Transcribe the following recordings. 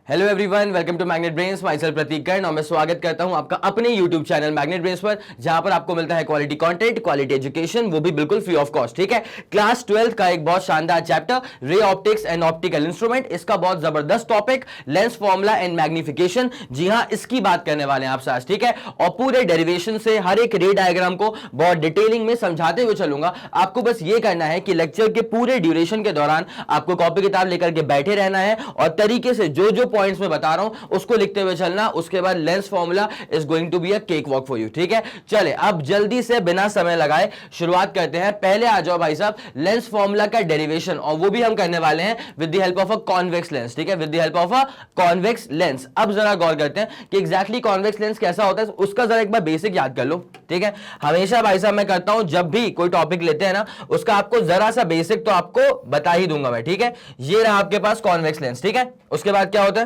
Hello everyone, welcome to Magnet Brains. Myself Prateek Karn और मैं स्वागत करता हूं आपका अपने यूट्यूब चैनल मैग्नेट ब्रेन्स पर, जहां पर आपको मिलता है क्वालिटी कंटेंट, क्वालिटी एजुकेशन, वो भी बिल्कुल फ्री ऑफ कॉस्ट। ठीक है, क्लास 12 का एक बहुत शानदार chapter ray optics and optical instrument, इसका बहुत जबरदस्त topic lens formula and magnification. जी हां, इसकी बात करने वाले हैं आपसे आज। ठीक है, और पूरे डेरिवेशन से हर एक रे डायग्राम को बहुत डिटेलिंग में समझाते हुए चलूंगा। आपको बस ये करना है कि लेक्चर के पूरे ड्यूरेशन के दौरान आपको कॉपी किताब लेकर के बैठे रहना है और तरीके से जो जो पॉइंट्स में बता रहा हूं उसको लिखते हुए चलना। उसके बाद lens formula is going to be a cake walk for you. ठीक है, चले अब जल्दी से बिना समय लगाए शुरुआत करते हैं। पहले आ जाओ भाई साहब, लेंस फॉर्मूला का डेरिवेशन, और वो भी हम करने वाले हैं with the help of a convex lens. ठीक है, with the help of a convex lens. अब जरा गौर करते हैं कि एग्जैक्टली कॉन्वेक्स लेंस कैसा होता है, उसका जरा एक बार बेसिक याद कर लो। ठीक है, हमेशा भाई साहब मैं करता हूं जब भी कोई टॉपिक लेते हैं ना, उसका आपको जरा सा बेसिक तो आपको बता ही दूंगा मैं। ठीक है, ये रहा आपके पास कॉन्वेक्स लेंस। ठीक है, उसके बाद क्या होता है,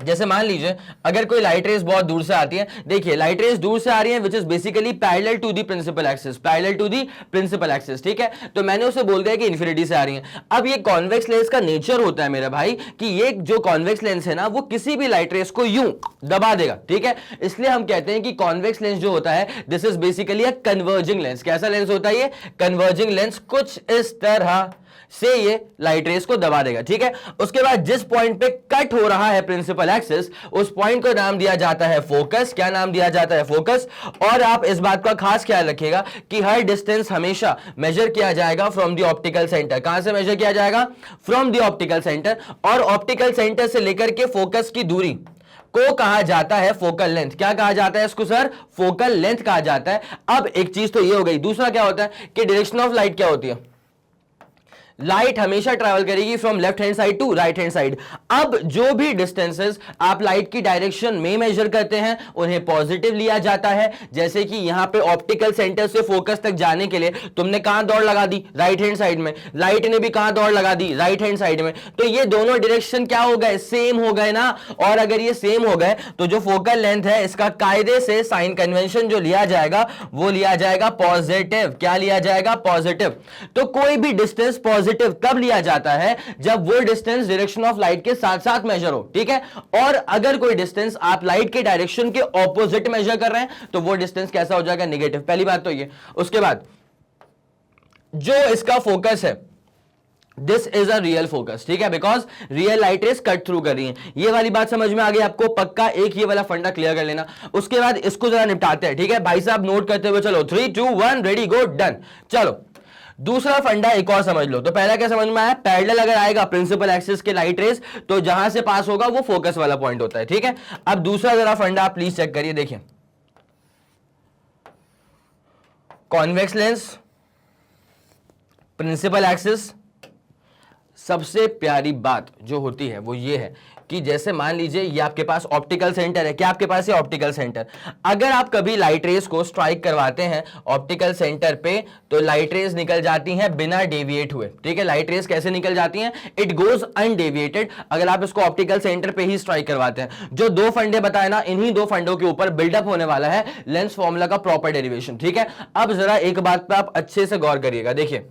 जैसे मान लीजिए अगर कोई लाइट रेस बहुत दूर से आती है, देखिए लाइट रेस दूर से आ रही है which is basically parallel to the principal axis, parallel to the principal axis. ठीक है, तो मैंने उसे बोल दिया कि इन्फिनिटी से आ रही है। अब ये कॉन्वेक्स लेंस का नेचर होता है मेरे भाई कि ये जो कॉन्वेक्स लेंस है ना, वो किसी भी लाइट रेस को यूं दबा देगा। ठीक है, इसलिए हम कहते हैं कि कॉन्वेक्स लेंस जो होता है this is basically a converging lens. कैसा लेंस होता है ये? Converging lens. कुछ इस तरह से ये लाइट रेस को दबा देगा। ठीक है, उसके बाद जिस पॉइंट पे कट हो रहा है प्रिंसिपल एक्सिस, उस पॉइंट को नाम दिया जाता है फोकस। क्या नाम दिया जाता है? फोकस। और आप इस बात का खास ख्याल रखिएगा कि हर डिस्टेंस हमेशा मेजर किया जाएगा फ्रॉम द ऑप्टिकल सेंटर। कहां से मेजर किया जाएगा? From the optical centre. और ऑप्टिकल सेंटर से लेकर के फोकस की दूरी को कहा जाता है फोकल लेंथ। क्या कहा जाता है इसको सर? फोकल लेंथ कहा जाता है। अब एक चीज तो ये हो गई। दूसरा क्या होता है कि डायरेक्शन ऑफ लाइट क्या होती है? लाइट हमेशा ट्रैवल करेगी from left hand side to right hand side. अब जो भी डिस्टेंसेस आप लाइट की डायरेक्शन में मेजर करते हैं उन्हें पॉजिटिव लिया जाता है। जैसे कि यहां पे ऑप्टिकल सेंटर से फोकस तक जाने के लिए तुमने कहां दौड़ लगा दी? राइट हैंड साइड में। लाइट ने भी कहां दौड़ लगा दी? राइट हैंड साइड में। तो ये दोनों डायरेक्शन क्या हो गए? सेम हो गए ना। और अगर ये सेम हो गए तो जो फोकल लेंथ है इसका कायदे से साइन कन्वेंशन जो लिया जाएगा वो लिया जाएगा पॉजिटिव। क्या लिया जाएगा? पॉजिटिव। तो कोई भी डिस्टेंस पॉजिटिव तब लिया जाता है जब वो डिस्टेंस डायरेक्शन ऑफ लाइट के साथ साथ मेजर हो। ठीक है, और अगर कोई डिस्टेंस आप लाइट के डायरेक्शन के ऑपोजिट मेजर कर रहे हैं तो वो डिस्टेंस कैसा हो जाएगा? नेगेटिव। पहली बात तो ये। उसके बाद जो इसका फोकस है this is a real focus. ठीक है, because real light rays cut through कर रही है। ये वाली बात समझ में आ गई आपको? पक्का एक ये वाला फंडा क्लियर कर लेना। उसके बाद इसको जरा निपटाते हैं। ठीक है भाई साहब, नोट करते हुए चलो। 3 2 1 रेडी गो डन। चलो दूसरा फंडा एक और समझ लो। तो पहला क्या समझ में आया? पैरेलल अगर आएगा प्रिंसिपल एक्सिस के लाइट रेस तो जहां से पास होगा वो फोकस वाला पॉइंट होता है। ठीक है, अब दूसरा जरा फंडा आप प्लीज चेक करिए। देखिए कॉन्वेक्स लेंस, प्रिंसिपल एक्सिस, सबसे प्यारी बात जो होती है वो ये है कि जैसे मान लीजिए ये आपके पास ऑप्टिकल सेंटर है। क्या आपके पास है? Optical centre. अगर आप कभी लाइट रेस को स्ट्राइक करवाते हैं ऑप्टिकल सेंटर पे तो लाइट रेस निकल जाती हैं बिना डेविएट हुए। ठीक है, लाइट रेस कैसे निकल जाती हैं? इट गोज अनडेविएटेड अगर आप इसको ऑप्टिकल सेंटर पे ही स्ट्राइक करवाते हैं। जो दो फंडे बताए ना, इन्हीं दो फंडों के ऊपर बिल्डअप होने वाला है लेंस फॉर्मूला का प्रॉपर डेरिवेशन। ठीक है, अब जरा एक बात पे आप अच्छे से गौर करिएगा। देखिए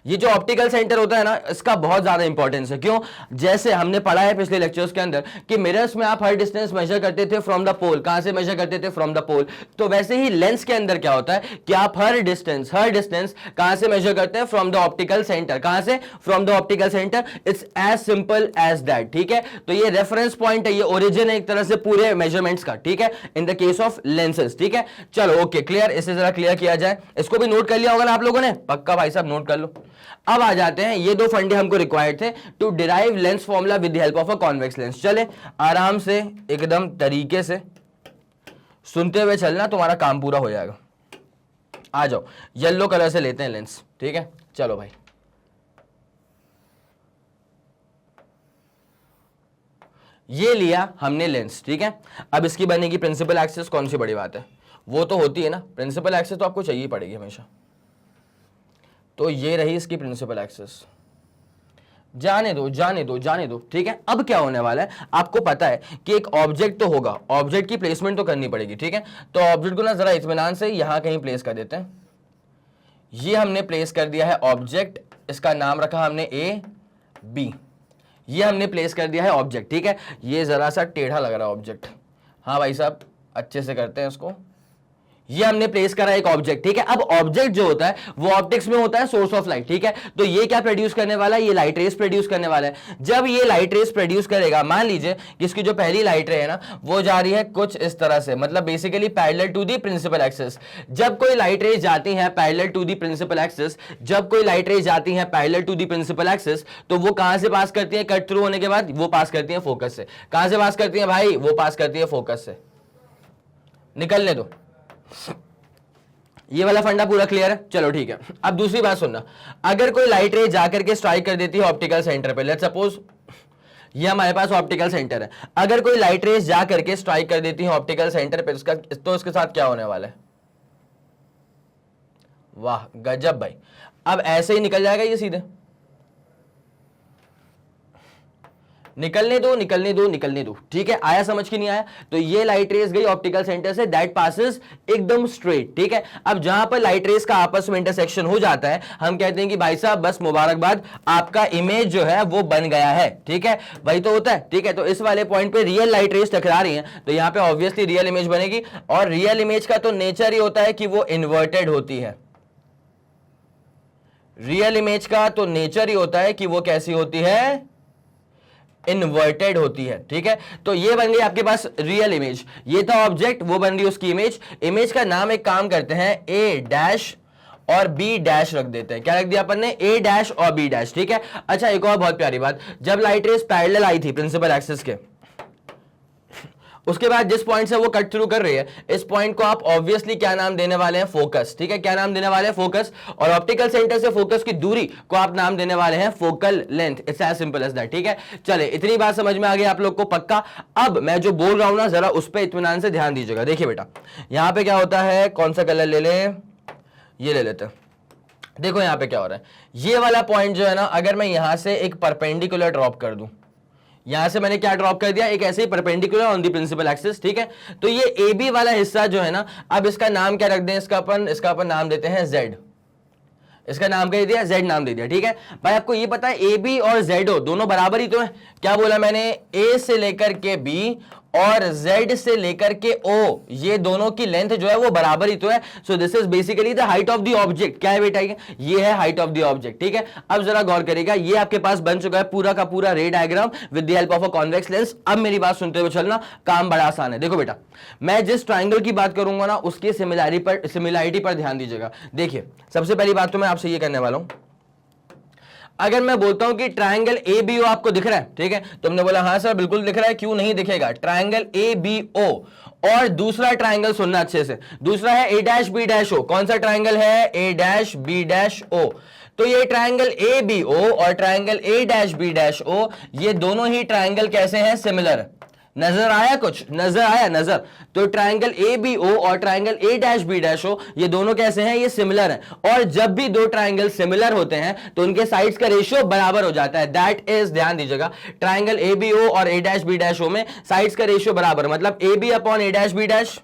ये जो ऑप्टिकल सेंटर होता है ना, इसका बहुत ज्यादा इंपॉर्टेंस है। क्यों? जैसे हमने पढ़ा है पिछले लेक्चर्स के अंदर कि मिरर्स में आप हर डिस्टेंस मेजर करते थे फ्रॉम द पोल। कहां से मेजर करते थे? फ्रॉम द पोल। तो वैसे ही लेंस के अंदर क्या होता है कि आप हर डिस्टेंस कहां से मेजर करते हैं? From the optical centre. कहां से? From the optical centre. It's as simple as that. ठीक है, तो ये रेफरेंस पॉइंट है, ये ओरिजिन है एक तरह से पूरे मेजरमेंट्स का। ठीक है, in the case of lenses. ठीक है, चलो ओके क्लियर। इसे जरा क्लियर किया जाए। इसको भी नोट कर लिया होगा ना आप लोगों ने? पक्का भाई साहब नोट कर लो। अब आ जाते हैं, ये दो फंडे हमको रिक्वायर्ड थे to derive lens formula with the help of a convex lens. चले आराम से एकदम तरीके से सुनते हुए चलना, तुम्हारा काम पूरा हो जाएगा। आ जाओ, येलो कलर से लेते हैं लेंस। ठीक है, चलो भाई। ये लिया हमने लेंस। ठीक है, अब इसकी बनेगी प्रिंसिपल एक्सिस। कौन सी बड़ी बात है, वो तो होती है ना, प्रिंसिपल एक्सिस तो आपको चाहिए पड़ेगी हमेशा। तो ये रही इसकी प्रिंसिपल एक्सिस। जाने दो जाने दो जाने दो। ठीक है, अब क्या होने वाला है आपको पता है कि एक ऑब्जेक्ट तो होगा, ऑब्जेक्ट की प्लेसमेंट तो करनी पड़ेगी। ठीक है, तो ऑब्जेक्ट को ना जरा इत्मीनान से यहां कहीं प्लेस कर देते हैं। ये हमने प्लेस कर दिया है ऑब्जेक्ट, इसका नाम रखा हमने ए बी। ये हमने प्लेस कर दिया है ऑब्जेक्ट, ठीक है। ये जरा सा टेढ़ा लग रहा है ऑब्जेक्ट, हाँ भाई साहब अच्छे से करते हैं इसको। ये हमने प्लेस करा एक ऑब्जेक्ट, ठीक है। अब ऑब्जेक्ट जो होता है वो ऑप्टिक्स में होता है सोर्स ऑफ लाइट, ठीक है। तो ये क्या प्रोड्यूस करने वाला है, ये लाइट रेस प्रोड्यूस करने वाला है। जब ये लाइट रेस प्रोड्यूस करेगा, मान लीजिए कि इसकी जो पहली लाइट रे है ना वो जा रही है कुछ इस तरह से, मतलब basically parallel to the principal axis. जब कोई लाइट रेस जाती है parallel to the principal axis, जब कोई लाइट रेस जाती है parallel to the principal axis, तो वो कहां से पास करती है, कट थ्रू होने के बाद वो पास करती है फोकस से। कहां से पास करती है भाई, वो पास करती है फोकस से। निकलने दो, ये वाला फंडा पूरा क्लियर है, चलो ठीक है। अब दूसरी बात सुनना, अगर कोई लाइट रे जाकर के स्ट्राइक कर देती है ऑप्टिकल सेंटर पे, लेट्स सपोज ये हमारे पास ऑप्टिकल सेंटर है, अगर कोई लाइट रेस जा करके स्ट्राइक कर देती है ऑप्टिकल सेंटर पे, तो उसके साथ क्या होने वाला है, वाह गजब भाई। अब ऐसे ही निकल जाएगा ये सीधे, निकलने दो निकलने दो निकलने दो, ठीक है। आया समझ की नहीं आया, तो ये लाइट रेस गई ऑप्टिकल सेंटर से, दैट पासेस एकदम स्ट्रेट, ठीक है। अब जहां पर लाइट रेस का आपस में इंटरसेक्शन हो जाता है, हम कहते हैं कि भाई साहब बस मुबारकबाद, आपका इमेज जो है वो बन गया है, ठीक है। वही तो होता है, ठीक है। तो इस वाले पॉइंट पे रियल लाइट रेस टकरा रही है, तो यहां पे ऑब्वियसली रियल इमेज बनेगी, और रियल इमेज का तो नेचर ही होता है कि वो इन्वर्टेड होती है। रियल इमेज का तो नेचर ही होता है कि वो कैसी होती है, इन्वर्टेड होती है, ठीक है। तो ये बन गई आपके पास रियल इमेज, ये था ऑब्जेक्ट, वो बन गई उसकी इमेज। इमेज का नाम एक काम करते हैं, ए डैश और बी डैश रख देते हैं। क्या रख दिया अपन ने, ए डैश और बी डैश, ठीक है। अच्छा एक और बहुत प्यारी बात, जब लाइट रेस पैरेलल आई थी प्रिंसिपल एक्सिस के, उसके बाद जिस पॉइंट से वो कट थ्रू कर रही है, इस पॉइंट को आप ऑब्वियसली क्या नाम देने वाले हैं, फोकस, ठीक है। क्या नाम देने वाले हैं, फोकस। और ऑप्टिकल सेंटर से फोकस की दूरी को आप नाम देने वाले हैं focal length. It's as simple as that, ठीक है। चले इतनी बात समझ में आ गई आप लोग को पक्का। अब मैं जो बोल रहा हूं ना जरा उस पर इत्मीनान से ध्यान दीजिएगा। देखिए बेटा यहां पे क्या होता है, कौन सा कलर ले लें, ये ले लेते हैं। देखो यहां पे क्या हो रहा है, ये वाला पॉइंट जो है ना, अगर मैं यहां से एक परपेंडिकुलर ड्रॉप कर दूं, यहां से मैंने क्या ड्रॉप कर दिया, एक ऐसे ही perpendicular on the principal axis, ठीक है। तो ये ए बी वाला हिस्सा जो है ना, अब इसका नाम क्या रख दें, इसका अपन नाम देते हैं जेड। इसका नाम क्या दिया, जेड नाम दे दिया, ठीक है। भाई आपको ये पता है ए बी और जेडो दोनों बराबर ही तो है। क्या बोला मैंने, ए से लेकर के बी और Z से लेकर के O, ये दोनों की लेंथ जो है वो बराबर ही तो है। So this is basically the height of the object. क्या है बेटा, ये है हाइट ऑफ द ऑब्जेक्ट, ठीक है। अब जरा गौर करिएगा, ये आपके पास बन चुका है पूरा का पूरा रे diagram with the help of a convex lens. अब मेरी बात सुनते हुए चलना, काम बड़ा आसान है। देखो बेटा मैं जिस ट्राइंगल की बात करूंगा ना, उसकी सिमिलैरिटी पर ध्यान दीजिएगा। देखिए सबसे पहली बात तो मैं आपसे ये करने वाला हूं, अगर मैं बोलता हूं कि ट्रायंगल ए बी ओ आपको दिख रहा है, ठीक है, तुमने बोला हाँ सर बिल्कुल दिख रहा है, क्यों नहीं दिखेगा। ट्रायंगल ए बी ओ और दूसरा ट्रायंगल सुनना अच्छे से, दूसरा है A dash B dash O. कौन सा ट्रायंगल है, A dash B dash O. तो ये ट्रायंगल ए बी ओ और triangle A dash B dash O, ये दोनों ही ट्रायंगल कैसे हैं, सिमिलर। नजर आया, कुछ नजर आया, नजर। तो ट्रायंगल ए बी ओ और triangle A dash B dash O, ये दोनों कैसे हैं, ये सिमिलर हैं। और जब भी दो ट्रायंगल सिमिलर होते हैं तो उनके साइड्स का रेशियो बराबर हो जाता है। दैट इज, ध्यान दीजिएगा, ट्रायंगल ए बी ओ और A dash B dash O में साइड्स का रेशियो बराबर, मतलब A B upon A dash B dash,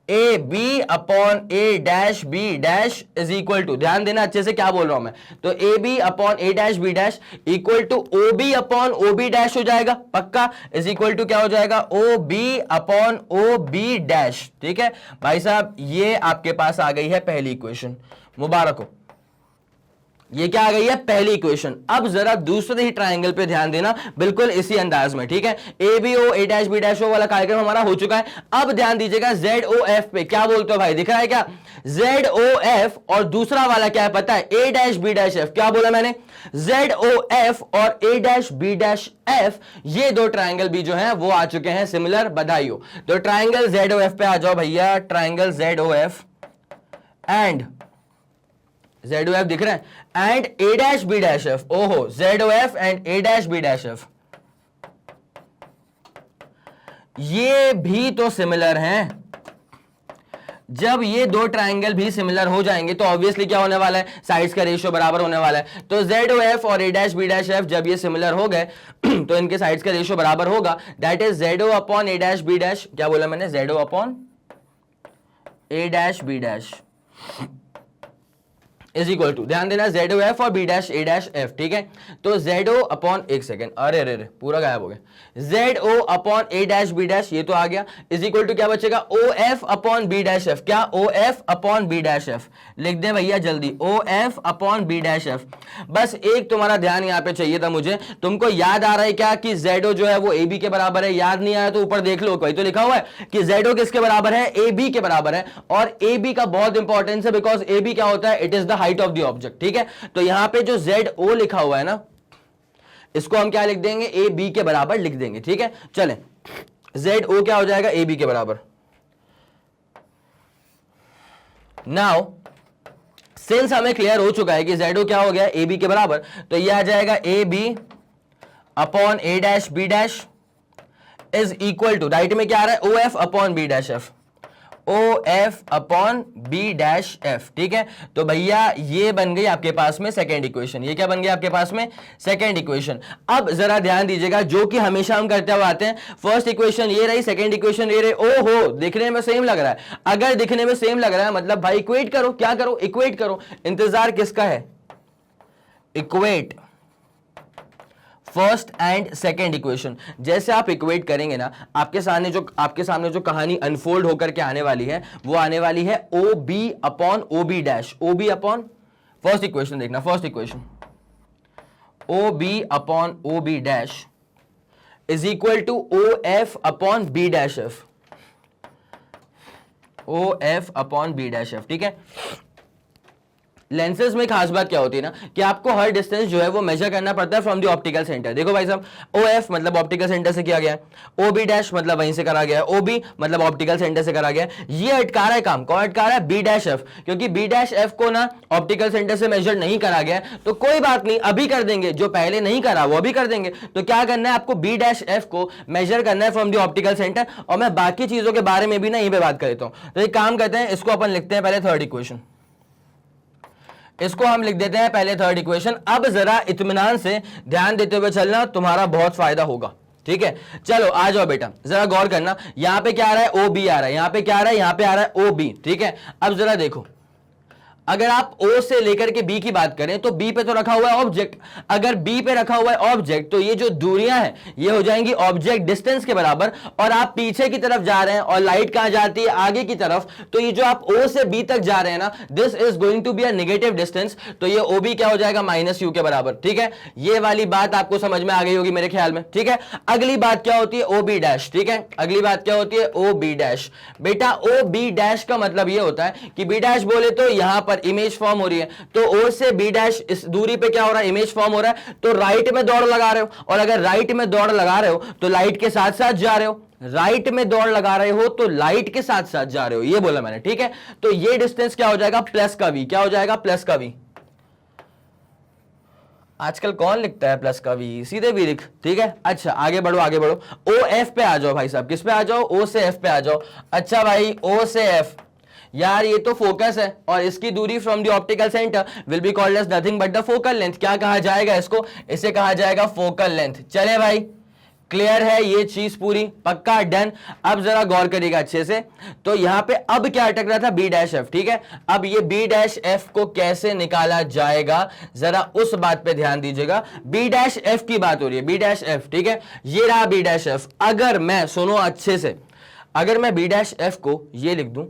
A B upon A dash B dash is equal to, ध्यान देना अच्छे से क्या बोल रहा हूं मैं, तो A B upon A dash B dash equal to O B upon O B dash हो जाएगा पक्का, इज इक्वल टू क्या हो जाएगा, O B upon O B dash. ठीक है भाई साहब, ये आपके पास आ गई है पहली इक्वेशन, मुबारक हो, ये क्या आ गई है, पहली इक्वेशन। अब जरा दूसरे ही ट्रायंगल पे ध्यान देना, बिल्कुल इसी अंदाज में, ठीक है। A B O A dash B dash O वाला कार्यक्रम हमारा हो चुका है। अब ध्यान दीजिएगा जेड ओ एफ पे, क्या बोलते हो भाई, दिख रहा है क्या, जेड ओ एफ और दूसरा वाला क्या है पता है, A dash B dash F. क्या बोला मैंने, जेड ओ एफ और A dash B dash F, ये दो ट्रायंगल भी जो है वो आ चुके हैं सिमिलर, बधाई हो। तो ट्रायंगल जेड ओ एफ पे आ जाओ भैया, triangle Z O F and Z O F दिख रहा है, and A dash B dash F, ओहो, Z O F and A dash B dash F, ये भी तो सिमिलर हैं। जब ये दो ट्रायंगल भी सिमिलर हो जाएंगे तो ऑब्वियसली क्या होने वाला है, साइड्स का रेशियो बराबर होने वाला है। तो जेड ओ एफ और A dash B dash F जब ये सिमिलर हो गए तो इनके साइड्स का रेशियो बराबर होगा, that is Z O upon A dash B dash, क्या बोला मैंने, Z O upon A dash B dash is equal to, ध्यान देना, जेड ओ एफ और B dash A dash F, ठीक है। तो जेड ओ अपॉन, एक सेकेंड, अरे अरे पूरा गायब हो गया, Z O upon A dash B dash, ये तो आ गया, इज इक्वल टू क्या बचेगा, O F upon B dash F, क्या, O F upon B dash F, लिख दें भैया जल्दी, O F upon B dash F. बस एक तुम्हारा ध्यान यहां पे चाहिए था मुझे, तुमको याद आ रहा है क्या कि जेड ओ जो है वो ए बी के बराबर है, याद नहीं आया तो ऊपर देख लो, कोई तो लिखा हुआ है कि जेड ओ किसके बराबर है, ए बी के बराबर है, और ए बी का बहुत इंपॉर्टेंस है, बिकॉज ए बी क्या होता है, it is the height of the object, ठीक है। तो यहां पे जो जेड ओ लिखा हुआ है ना, इसको हम क्या लिख देंगे, ए बी के बराबर लिख देंगे, ठीक है। चलें, जेड ओ क्या हो जाएगा, ए बी के बराबर। नाउ सिंस हमें क्लियर हो चुका है कि जेड ओ क्या हो गया, ए बी के बराबर, तो ये आ जाएगा A B upon A dash B dash is equal to, right में क्या आ रहा है, O F upon B dash F, O F upon B dash F, ठीक है। तो भैया ये बन गई आपके पास में सेकेंड इक्वेशन, ये क्या बन गया आपके पास में, सेकेंड इक्वेशन। अब जरा ध्यान दीजिएगा, जो कि हमेशा हम करते हुए आते हैं, फर्स्ट इक्वेशन ये रही, सेकेंड इक्वेशन ये रही, ओ हो दिखने में सेम लग रहा है, अगर दिखने में सेम लग रहा है मतलब भाई इक्वेट करो, क्या करो, इक्वेट करो। इंतजार किसका है, equate first and second equation. जैसे आप इक्वेट करेंगे ना, आपके सामने जो कहानी अनफोल्ड होकर के आने वाली है, वो आने वाली है O B upon O B dash, O B upon, first equation देखना, first equation, O B upon O B dash is equal to O F upon B dash F, O F upon B dash F, ठीक है। Lenses में खास बात क्या होती है ना कि आपको हर डिस्टेंस जो है वो मेजर करना पड़ता है फ्रॉम द ऑप्टिकल सेंटर। देखो भाई साहब, ओ एफ मतलब ऑप्टिकल सेंटर से किया गया है, ओ बी डैश मतलब वहीं से करा गया है, ओ बी मतलब ऑप्टिकल सेंटर से करा गया है। ये अटका रहा है काम, कौन अटका रहा है, बी डैश एफ, क्योंकि बी डैश एफ को ना ऑप्टिकल सेंटर से मेजर नहीं करा गया है, तो कोई बात नहीं, अभी कर देंगे, जो पहले नहीं करा वो अभी कर देंगे। तो क्या करना है आपको, बी डैश एफ को मेजर करना है फ्रॉम द ऑप्टिकल सेंटर, और मैं बाकी चीजों के बारे में भी ना यहीं पे बात कर देता हूं। तो एक काम करते हैं, इसको अपन लिखते हैं पहले थर्ड इक्वेशन, इसको हम लिख देते हैं पहले थर्ड इक्वेशन। अब जरा इत्मीनान से ध्यान देते हुए चलना, तुम्हारा बहुत फायदा होगा, ठीक है। चलो आ जाओ बेटा, जरा गौर करना, यहां पे क्या आ रहा है, ओ बी आ रहा है, यहां पे क्या आ रहा है, यहां पे आ रहा है ओ बी, ठीक है। अब जरा देखो, अगर आप O से लेकर के B की बात करें तो B पे तो रखा हुआ है ऑब्जेक्ट, अगर B पे रखा हुआ है ऑब्जेक्ट तो ये जो दूरियां हैं ये हो जाएंगी ऑब्जेक्ट डिस्टेंस के बराबर, और आप पीछे की तरफ जा रहे हैं और लाइट कहां जाती है, आगे की तरफ, तो ये जो आप O से B तक जा रहे हैं ना, this is going to be a negative distance, तो ये OB क्या हो जाएगा, माइनस U के बराबर, ठीक है। ये वाली बात आपको समझ में आ गई होगी मेरे ख्याल में, ठीक है। अगली बात क्या होती है, OB डैश, ठीक है, अगली बात क्या होती है, OB डैश। बेटा OB डैश का मतलब ये होता है कि B डैश बोले तो यहां पर इमेज फॉर्म हो रही है, तो O से B डैश इस दूरी पे क्या हो रहा है, इमेज फॉर्म हो रहा है, तो राइट में दौड़ लगा रहे हो, और अगर राइट में दौड़ लगा रहे हो तो लाइट के साथ साथ जा रहे हो, राइट में दौड़ लगा रहे हो तो लाइट के साथ साथ जा रहे हो, ये बोला मैंने, ठीक है। तो ये डिस्टेंस क्या हो जाएगा, प्लस का V, क्या हो जाएगा, प्लस का V। आजकल कौन लिखता है प्लस का V, सीधे भी लिख, ठीक है। अच्छा आगे बढ़ो, आगे बढ़ो, O F पे आ जाओ भाई साहब, किस पे आ जाओ, O से F पे आ जाओ। अच्छा भाई O से F, यार ये तो फोकस है, और इसकी दूरी from the optical centre will be called as nothing but the focal length. क्या कहा जाएगा इसको, इसे कहा जाएगा फोकल लेंथ। चले भाई, क्लियर है ये चीज पूरी, पक्का, डन। अब जरा गौर करिएगा अच्छे से, तो यहां पे अब क्या अटक रहा था, बी डैश एफ, ठीक है। अब ये बी डैश एफ को कैसे निकाला जाएगा, जरा उस बात पे ध्यान दीजिएगा। बी डैश एफ की बात हो रही है, बी डैश एफ, ठीक है, ये रहा बी डैश एफ। अगर मैं, सुनो अच्छे से, अगर मैं बी डैश एफ को ये लिख दूं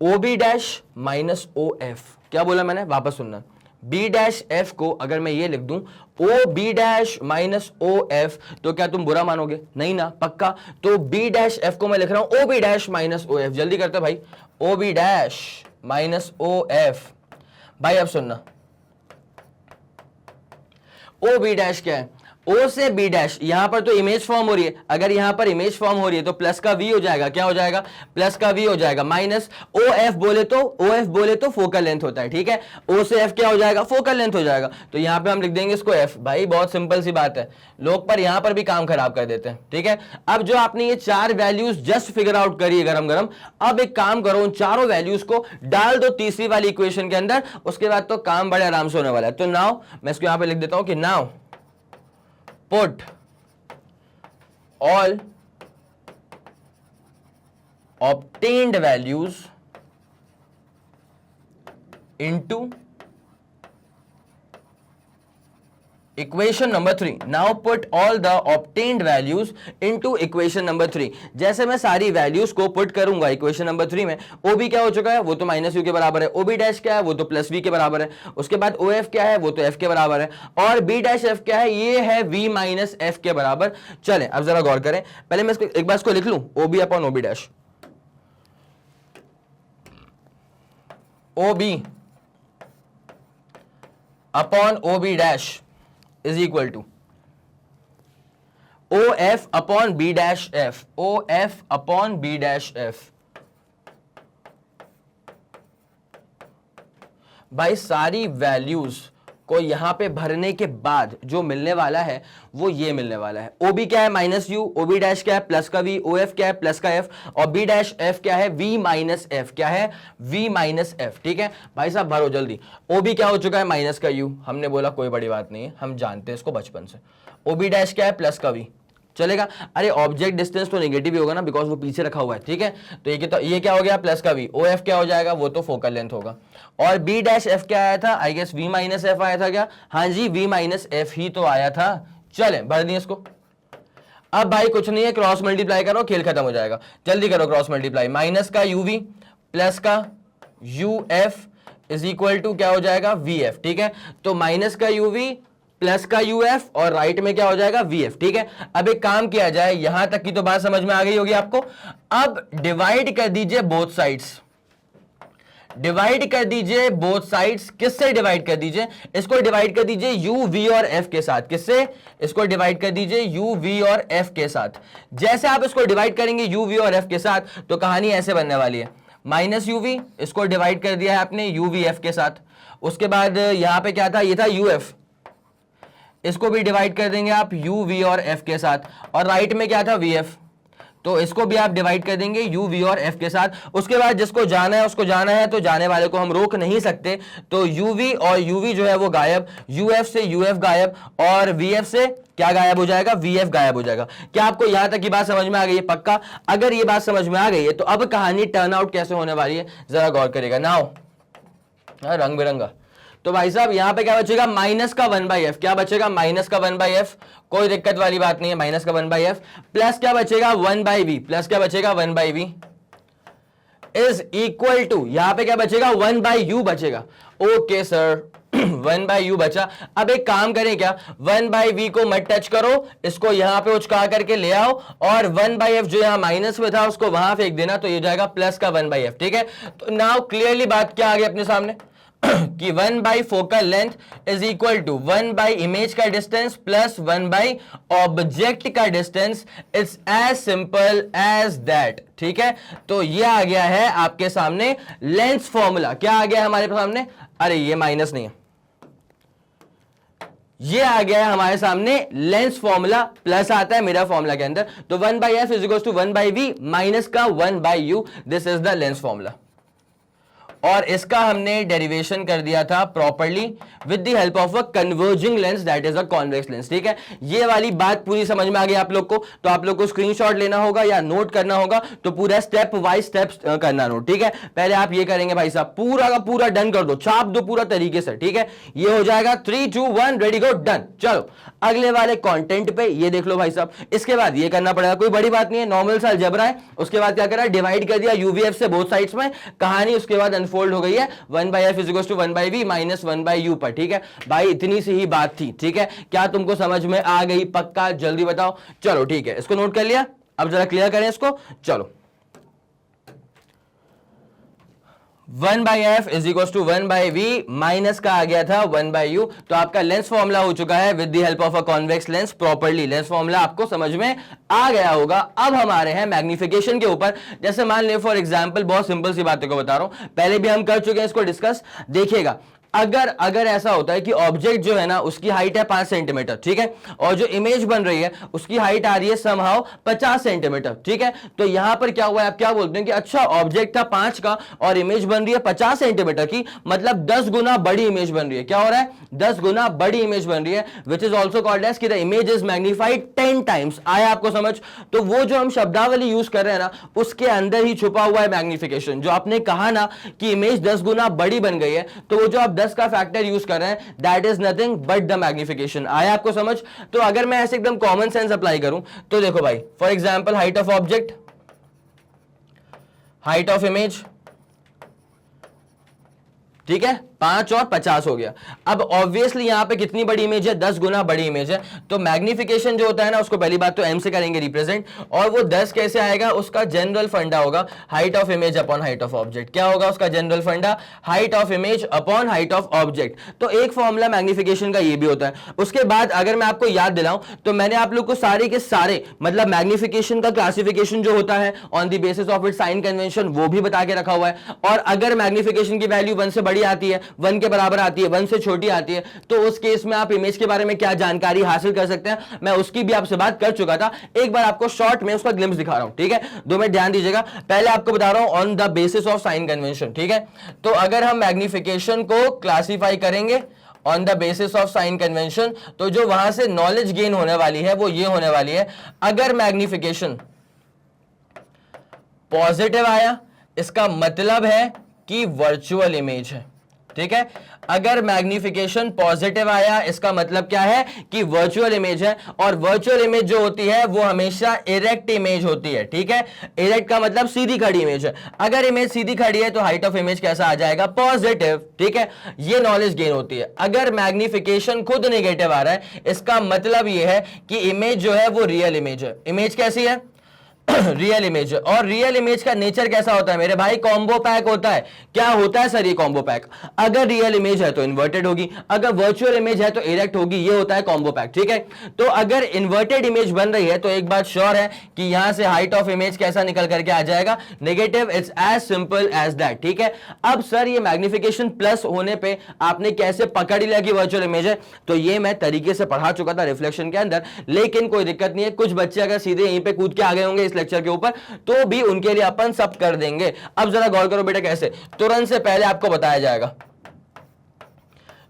O B dash minus O F, क्या बोला मैंने, वापस सुनना, बी डैश एफ को अगर मैं ये लिख दूं O B dash minus O F, तो क्या तुम बुरा मानोगे, नहीं ना, पक्का। तो बी डैश एफ को मैं लिख रहा हूं O B dash minus O F, जल्दी करते भाई, O B dash minus O F. भाई अब सुनना, ओ बी डैश क्या है, O से B डैश, यहां पर तो इमेज फॉर्म हो रही है, अगर यहां पर इमेज फॉर्म हो रही है तो प्लस का V हो जाएगा, क्या हो जाएगा, प्लस का V हो जाएगा, माइनस OF बोले तो फोकल लेंथ होता है, ठीक है। O से F क्या हो जाएगा, फोकल लेंथ हो जाएगा, तो यहां पे हम लिख देंगे इसको F। भाई बहुत सिंपल सी बात है, लोग पर यहां पर भी काम खराब कर देते हैं, ठीक है। अब जो आपने ये चार वैल्यूज जस्ट फिगर आउट करी है गरम गरम, अब एक काम करो, उन चारों वैल्यूज को डाल दो तीसरी वाली इक्वेशन के अंदर, उसके बाद तो काम बड़े आराम से होने वाला है। तो नाउ मैं इसको यहां पे लिख देता हूं कि now put all obtained values into equation number 3, now put all the obtained values into equation number 3। जैसे मैं सारी वैल्यूज को पुट करूंगा इक्वेशन नंबर 3 में, OB क्या हो चुका है, वो तो माइनस यू के बराबर है, OB डैश क्या है, वो तो प्लस V के बराबर है, उसके बाद OF क्या है, वो तो F के बराबर है, और B डैश F क्या है, ये है V माइनस F के बराबर। चलें अब जरा गौर करें, पहले मैं इसको एक बार इसको लिख लूं, OB upon OB dash, OB upon OB dash is equal to OF upon B dash F, OF upon B dash F। भाई सारी वैल्यूज को यहां पे भरने के बाद जो मिलने वाला है वो ये मिलने वाला है। OB क्या है माइनस यू, OB डैश क्या है प्लस का V, OF क्या है प्लस का F, और B डैश F क्या है V माइनस F, क्या है V माइनस F। ठीक है भाई साहब भरो जल्दी। OB क्या हो चुका है माइनस का U, हमने बोला कोई बड़ी बात नहीं है, हम जानते हैं इसको बचपन से। OB डैश क्या है प्लस का V, चलेगा। अरे ऑब्जेक्ट डिस्टेंस तो नेगेटिव ही होगा ना, बिकॉज वो पीछे रखा हुआ है। ठीक है तो ये क्या हो गया प्लस का V, OF क्या हो जाएगा, वो तो फोकल लेंथ होगा। और B डैश F क्या आया था, I guess V minus F आया था क्या, हाँ जी V माइनस F ही तो आया था। चले भर दिए इसको। अब भाई कुछ नहीं है, क्रॉस मल्टीप्लाई करो, खेल खत्म हो जाएगा। जल्दी करो क्रॉस मल्टीप्लाई, माइनस का UV प्लस का UF इज इक्वल टू क्या हो जाएगा VF। ठीक है तो माइनस का UV प्लस का UF और राइट में क्या हो जाएगा VF। ठीक है अब एक काम किया जाए, यहां तक की तो बात समझ में आ गई होगी आपको। अब डिवाइड कर दीजिए बोथ साइड्स, डिवाइड कर दीजिए बोथ साइड्स। किससे डिवाइड कर दीजिए, इसको डिवाइड कर दीजिए U, V और F के साथ। किससे, इसको डिवाइड कर दीजिए U, V और F के साथ। जैसे आप इसको डिवाइड करेंगे U, V और F के साथ तो कहानी ऐसे बनने वाली है, माइनस UV इसको डिवाइड कर दिया है आपने U, V, F के साथ। उसके बाद यहां पे क्या था, ये था UF, इसको भी डिवाइड कर देंगे आप U, V और F के साथ। और राइट में क्या था VF, तो इसको भी आप डिवाइड कर देंगे U, V और F के साथ। उसके बाद जिसको जाना है उसको जाना है, तो जाने वाले को हम रोक नहीं सकते, तो UV और UV जो है वो गायब, UF से UF गायब, और VF से क्या गायब हो जाएगा, VF गायब हो जाएगा। क्या आपको यहां तक की बात समझ में आ गई है पक्का? अगर ये बात समझ में आ गई है तो अब कहानी टर्न आउट कैसे होने वाली है जरा गौर करेगा। नाउ रंग बिरंगा, तो भाई साहब यहां पे क्या बचेगा, माइनस का 1/f। क्या बचेगा, माइनस का 1/f, कोई दिक्कत वाली बात नहीं है, माइनस का 1/f प्लस क्या बचेगा 1/v, प्लस क्या बचेगा 1/v इज इक्वल टू, यहां पे क्या बचेगा 1/u बचेगा। ओके सर 1/u बचा। अब एक काम करें क्या, 1/v को मत टच करो, इसको यहां पे उचका करके ले आओ, और 1/f जो यहां माइनस में था उसको वहां फेंक देना, तो ये जाएगा प्लस का 1/f। ठीक है तो नाउ क्लियरली बात क्या आ गई अपने सामने कि 1 by focal length is equal to 1 by image का डिस्टेंस प्लस 1 बाई ऑब्जेक्ट का distance. It's as simple as that. ठीक है तो ये आ गया है आपके सामने लेंस फॉर्मूला। क्या आ गया है हमारे सामने, अरे ये माइनस नहीं है, ये आ गया है हमारे सामने लेंस फॉर्मूला, प्लस आता है मेरा फॉर्मूला के अंदर, तो 1/f is equal to 1/v minus का 1/u, this is the lens formula. और इसका हमने डेरिवेशन कर दिया था properly with the help of a converging lens that is a convex lens. ठीक है ये वाली बात पूरी समझ में आ गई आप लोग को, तो आप लोग को स्क्रीनशॉट लेना होगा या नोट करना होगा, तो पूरा स्टेप वाइज स्टेप्स करना नोट। ठीक है पहले आप ये करेंगे भाई साहब, पूरा का पूरा डन कर दो, छाप दो पूरा तरीके से। ठीक है ये हो जाएगा 3 2 1 रेडी गो डन। चलो अगले वाले कंटेंट पे ये देख लो भाई साहब, इसके बाद ये करना पड़ेगा, कोई बड़ी बात नहीं है, नॉर्मल सा अलजेब्रा है। उसके बाद क्या करा, डिवाइड कर दिया UVF से बोथ साइड्स में, कहानी उसके बाद अनफोल्ड हो गई है 1/f is equal to 1/v minus 1/u पर। ठीक है भाई इतनी सी ही बात थी। ठीक है क्या तुमको समझ में आ गई पक्का, जल्दी बताओ। चलो ठीक है इसको नोट कर लिया, अब जरा क्लियर करें इसको। चलो 1/f is equal to 1/v minus का आ गया था 1/u, तो आपका लेंस फॉर्मूला हो चुका है with the help of a convex lens. Properly lens formula आपको समझ में आ गया होगा। अब हमारे हैं मैग्निफिकेशन के ऊपर। जैसे मान ले फॉर एग्जांपल, बहुत सिंपल सी बातों को बता रहा हूं, पहले भी हम कर चुके हैं इसको डिस्कस। देखिएगा अगर ऐसा होता है कि ऑब्जेक्ट जो है ना उसकी हाइट है 5 सेंटीमीटर, ठीक है, और जो इमेज बन रही है उसकी हाइट आ रही है समहाउ 50 सेंटीमीटर। ठीक है तो यहां पर क्या हुआ है, आप क्या बोलते हैं कि अच्छा ऑब्जेक्ट था 5 का और इमेज बन रही है 50 सेंटीमीटर की, मतलब 10 गुना बड़ी इमेज बन रही है। क्या हो रहा है, 10 गुना बड़ी इमेज बन रही है, which is also called as कि the image is magnified 10 times. आया आपको समझ? तो वो जो हम शब्दावली यूज कर रहे हैं ना उसके अंदर ही छुपा हुआ है मैग्निफिकेशन। जो आपने कहा ना कि इमेज 10 गुना बड़ी बन गई है, तो वो जो आप 10 10 का फैक्टर यूज कर रहे हैं, that is nothing but the magnification. आया आपको समझ? तो अगर मैं ऐसे एकदम कॉमन सेंस अप्लाई करूं तो देखो भाई, for example height of object, height of image, ठीक है, 5 और 50 हो गया। अब ऑब्वियसली यहां पे कितनी बड़ी इमेज है? 10 गुना बड़ी इमेज है, तो मैग्निफिकेशन जो होता है ना उसको पहली बात तो m से करेंगे रिप्रेजेंट, और वो 10 कैसे आएगा? उसका जनरल फंडा होगा height of image upon height of object. क्या होगा उसका जनरल फंडा? Height of image upon height of object. तो एक फॉर्मूला मैग्निफिकेशन का ये भी होता है। उसके बाद अगर मैं आपको याद दिलाऊं तो मैंने आप लोग को सारे के सारे मतलब मैग्निफिकेशन का क्लासिफिकेशन जो होता है on the basis of its sign convention वो भी बता के रखा हुआ है। और अगर मैग्निफिकेशन की वैल्यू 1 से बड़ी आती है, 1 के बराबर आती है, 1 से छोटी आती है, तो उस केस में आप इमेज के बारे में क्या जानकारी हासिल कर सकते हैं, मैं उसकी भी आपसे बात कर चुका था। एक बार आपको शॉर्ट में उसका ग्लिम्स दिखा रहा हूं, ठीक है? 2 मिनट ध्यान दीजिएगा। पहले आपको बता रहा हूं on the basis of sine convention, ठीक है? तो अगर हम मैग्निफिकेशन को क्लासिफाई करेंगे on the basis of sine convention, तो जो वहां से नॉलेज गेन होने वाली है वो ये होने वाली है, अगर मैग्निफिकेशन पॉजिटिव आया इसका मतलब है कि वर्चुअल इमेज है, ठीक है? अगर मैग्निफिकेशन पॉजिटिव आया इसका मतलब क्या है? कि वर्चुअल इमेज है, और वर्चुअल इमेज जो होती है वो हमेशा इरेक्ट इमेज होती है, ठीक है? इरेक्ट का मतलब सीधी खड़ी इमेज है। अगर इमेज सीधी खड़ी है तो हाइट ऑफ इमेज कैसा आ जाएगा? पॉजिटिव, ठीक है? ये नॉलेज गेन होती है। अगर मैग्निफिकेशन खुद नेगेटिव आ रहा है इसका मतलब ये है कि इमेज जो है वो रियल इमेज है। इमेज कैसी है? Real image. और रियल इमेज का नेचर कैसा होता है मेरे भाई? कॉम्बो पैक होता है। क्या होता है सर ये कॉम्बो पैक? अगर रियल इमेज है तो इन्वर्टेड होगी, अगर वर्चुअल इमेज है तो इरेक्ट होगी, ये होता है कॉम्बो पैक, ठीक है? तो अगर इन्वर्टेड इमेज बन रही है तो एक बात श्योर है कि यहां से हाइट ऑफ इमेज कैसा निकल करके आ जाएगा? Negative. It's as simple as that, ठीक है? अब सर ये मैग्निफिकेशन प्लस होने पे आपने कैसे पकड़ लिया कि वर्चुअल इमेज है? तो ये मैं तरीके से पढ़ा चुका था रिफ्लेक्शन के अंदर, लेकिन कोई दिक्कत नहीं है। कुछ बच्चे अगर सीधे यहीं पे कूद के आ गए होंगे लेक्चर के ऊपर तो भी उनके लिए अपन सब कर देंगे। अब जरा गौर करो बेटा कैसे, तुरंत से पहले आपको बताया जाएगा।